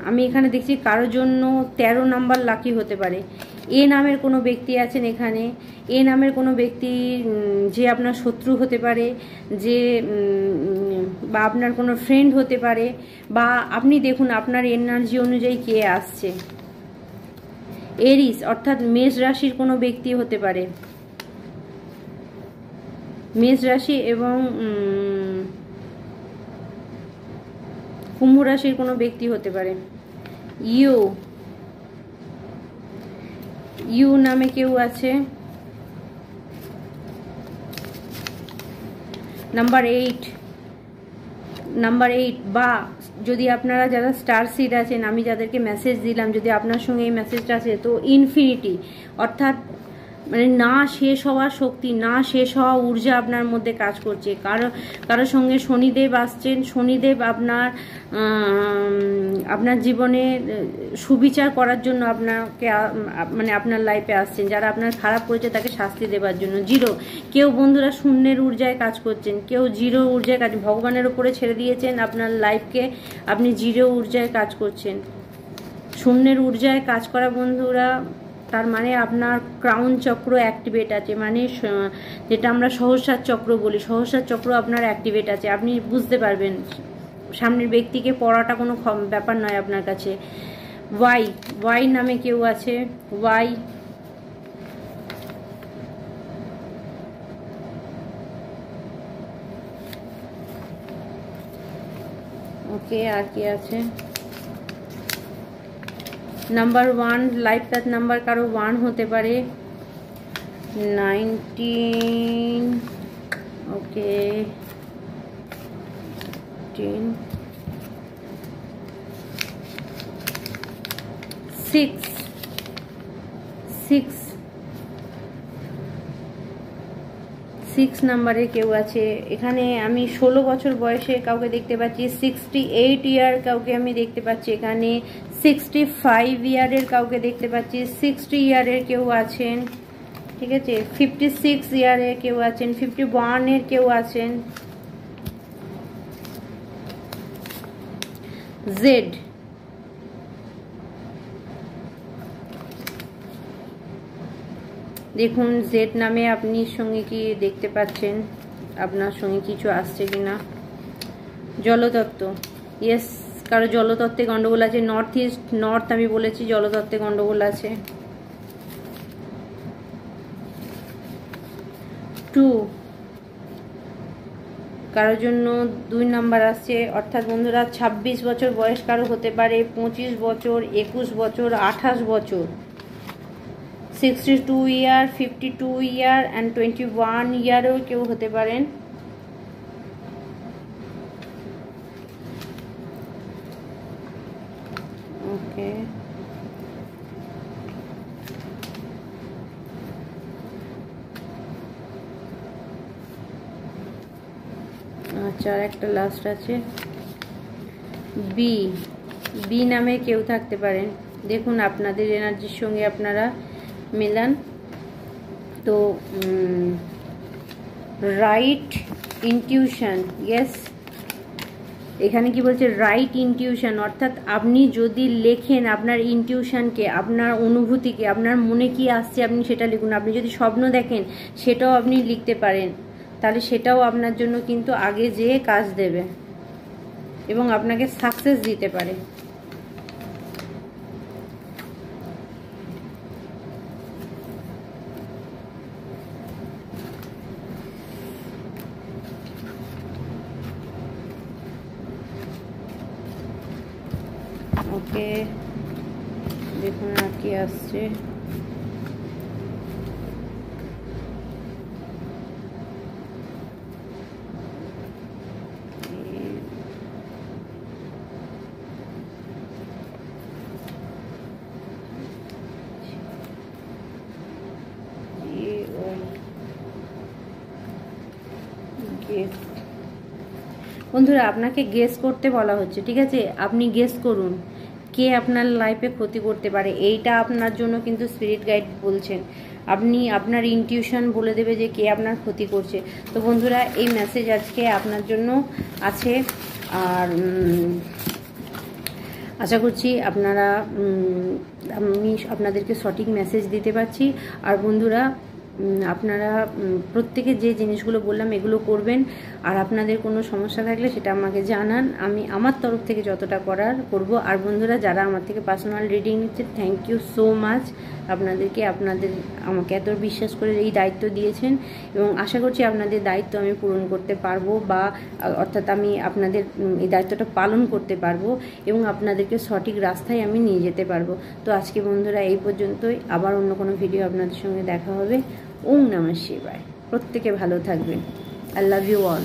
আমি এখানে দেখছি কারোর জন্য 13 নাম্বার লাকি হতে পারে। এ নামের কোনো ব্যক্তি আছেন এখানে, এ নামের কোনো ব্যক্তি যে আপনার শত্রু হতে পারে, যে বা আপনার কোনো ফ্রেন্ড হতে পারে, বা আপনি দেখুন আপনার এনার্জি অনুযায়ী কে আসছে। এরিস অর্থাৎ মেষ রাশির কোনো ব্যক্তি হতে পারে। মেষ রাশি এবং কুম্ভ রাশির কোনো ব্যক্তি হতে পারে। ইউ নামে কেউ আছে। নাম্বার 8 বা যদি আপনারা যারা স্টার সিড আছেন, আমি যাদেরকে মেসেজ দিলাম, যদি আপনার সঙ্গে এই মেসেজটা আছে, তো ইনফিনিটি অর্থাৎ মানে না শেষ হওয়ার শক্তি, না শেষ হওয়া ঊর্জা আপনার মধ্যে কাজ করছে। কারোর সঙ্গে শনিদেব আসছেন। শনিদেব আপনার জীবনে সুবিচার করার জন্য আপনাকে মানে আপনার লাইফে আসছেন। যারা আপনার খারাপ করেছে তাকে শাস্তি দেওয়ার জন্য। কেউ বন্ধুরা শূন্যের ঊর্জায় কাজ করছেন, কেউ জিরো ঊর্জায় কাজ, ভগবানের উপরে ছেড়ে দিয়েছেন আপনার লাইফকে, আপনি জিরো ঊর্জায় কাজ করছেন। শূন্যের ঊর্জায় কাজ করা বন্ধুরা, তার মানে আপনার ক্রাউন চক্র অ্যাক্টিভেট আছে, মানে যেটা আমরা সহস্রার চক্র বলি, সহস্রার চক্র আপনার অ্যাক্টিভেট আছে। আপনি বুঝতে পারবেন সামনের ব্যক্তিকে পড়াটা কোনো ব্যাপার নয় আপনার কাছে। ওয়াই নামে কেউ আছে। ওকে, আর কি আছে? নাম্বার 1, লাইফ পাথ নাম্বার কারো 1 হতে পারে। 19, ওকে, 6 নাম্বারে কেউ আছে। এখানে আমি 16 বছর বয়সে কাউকে দেখতে পাচ্ছি। 68 ইয়ার কাউকে আমি দেখতে পাচ্ছি এখানে। 65 ইয়ারের কাউকে দেখতে পাচ্ছি। 60 ইয়ারের কেউ আছেন, ঠিক আছে। 56 ইয়ারের কেউ আছেন। 51 এর কেউ আছেন। জেড, দেখুন জেড নামে আপনি সঙ্গে কি দেখতে পাচ্ছেন, আপনার সঙ্গে কিছু আসছে কিনা। জলতত্ত্ব, ইয়েস, কারো জলতত্ত্বে গন্ডগোল আছে। নর্থ আমি বলেছি জলতত্ত্বে গন্ডগোল আছে। 2, কারোর জন্য 2 নাম্বার আসছে, অর্থাৎ বন্ধুরা 26 বছর বয়স কারো হতে পারে, 25 বছর, 21 বছর, 28 বছর, 62 ইয়ার, 52 ইয়ার অ্যান্ড 21 ইয়ারেও কেউ হতে পারেন। ওকে, আচ্ছা, আর একটা লাস্ট আছে বি নামে কেউ থাকতে পারেন। দেখুন আপনাদের এনার্জির সঙ্গে আপনারা মেলান। তো রাইট ইনটিউশন, ইয়েস, এখানে কি বলছে? রাইট ইনটিউশন, অর্থাৎ আপনি যদি লেখেন আপনার ইনটিউশনকে, আপনার অনুভূতিকে, আপনার মনে কি আসছে আপনি সেটা লিখুন। আপনি যদি স্বপ্ন দেখেন সেটাও আপনি লিখতে পারেন, তাহলে সেটাও আপনার জন্য কিন্তু আগে যেয়ে কাজ দেবে এবং আপনাকে সাকসেস দিতে পারে। ওকে, দেখুন আর কি আসছে। বন্ধুরা আপনাকে গেস করতে বলা হচ্ছে, ঠিক আছে? আপনি গেস করুন কে আপনার লাইফে ক্ষতি করতে পারে। এইটা আপনার জন্য কিন্তু স্পিরিট গাইড বলছেন। আপনি আপনার ইনটিউশন বলে দেবে যে কে আপনার ক্ষতি করছে। তো বন্ধুরা এই মেসেজ আজকে আপনার জন্য আছে, আর আশা করছি আপনারা আমি আপনাদেরকে সঠিক মেসেজ দিতে পারছি। আর বন্ধুরা আপনারা প্রত্যেকে যে জিনিসগুলো বললাম এগুলো করবেন। আর আপনাদের কোনো সমস্যা থাকলে সেটা আমাকে জানান, আমি আমার তরফ থেকে যতটা করার করব। আর বন্ধুরা যারা আমার থেকে পার্সোনাল রিডিং নিচ্ছে, থ্যাংক ইউ সো মাচ আপনাদেরকে, আপনাদের আমাকে এত বিশ্বাস করে এই দায়িত্ব দিয়েছেন, এবং আশা করছি আপনাদের দায়িত্ব আমি পূরণ করতে পারবো, বা অর্থাৎ আমি আপনাদের এই দায়িত্বটা পালন করতে পারবো এবং আপনাদেরকে সঠিক রাস্তায় আমি নিয়ে যেতে পারবো। তো আজকে বন্ধুরা এই পর্যন্তই, আবার অন্য কোনো ভিডিও আপনাদের সঙ্গে দেখা হবে। ওম নমঃ শিবায়। প্রত্যেকে ভালো থাকবেন। I love you all.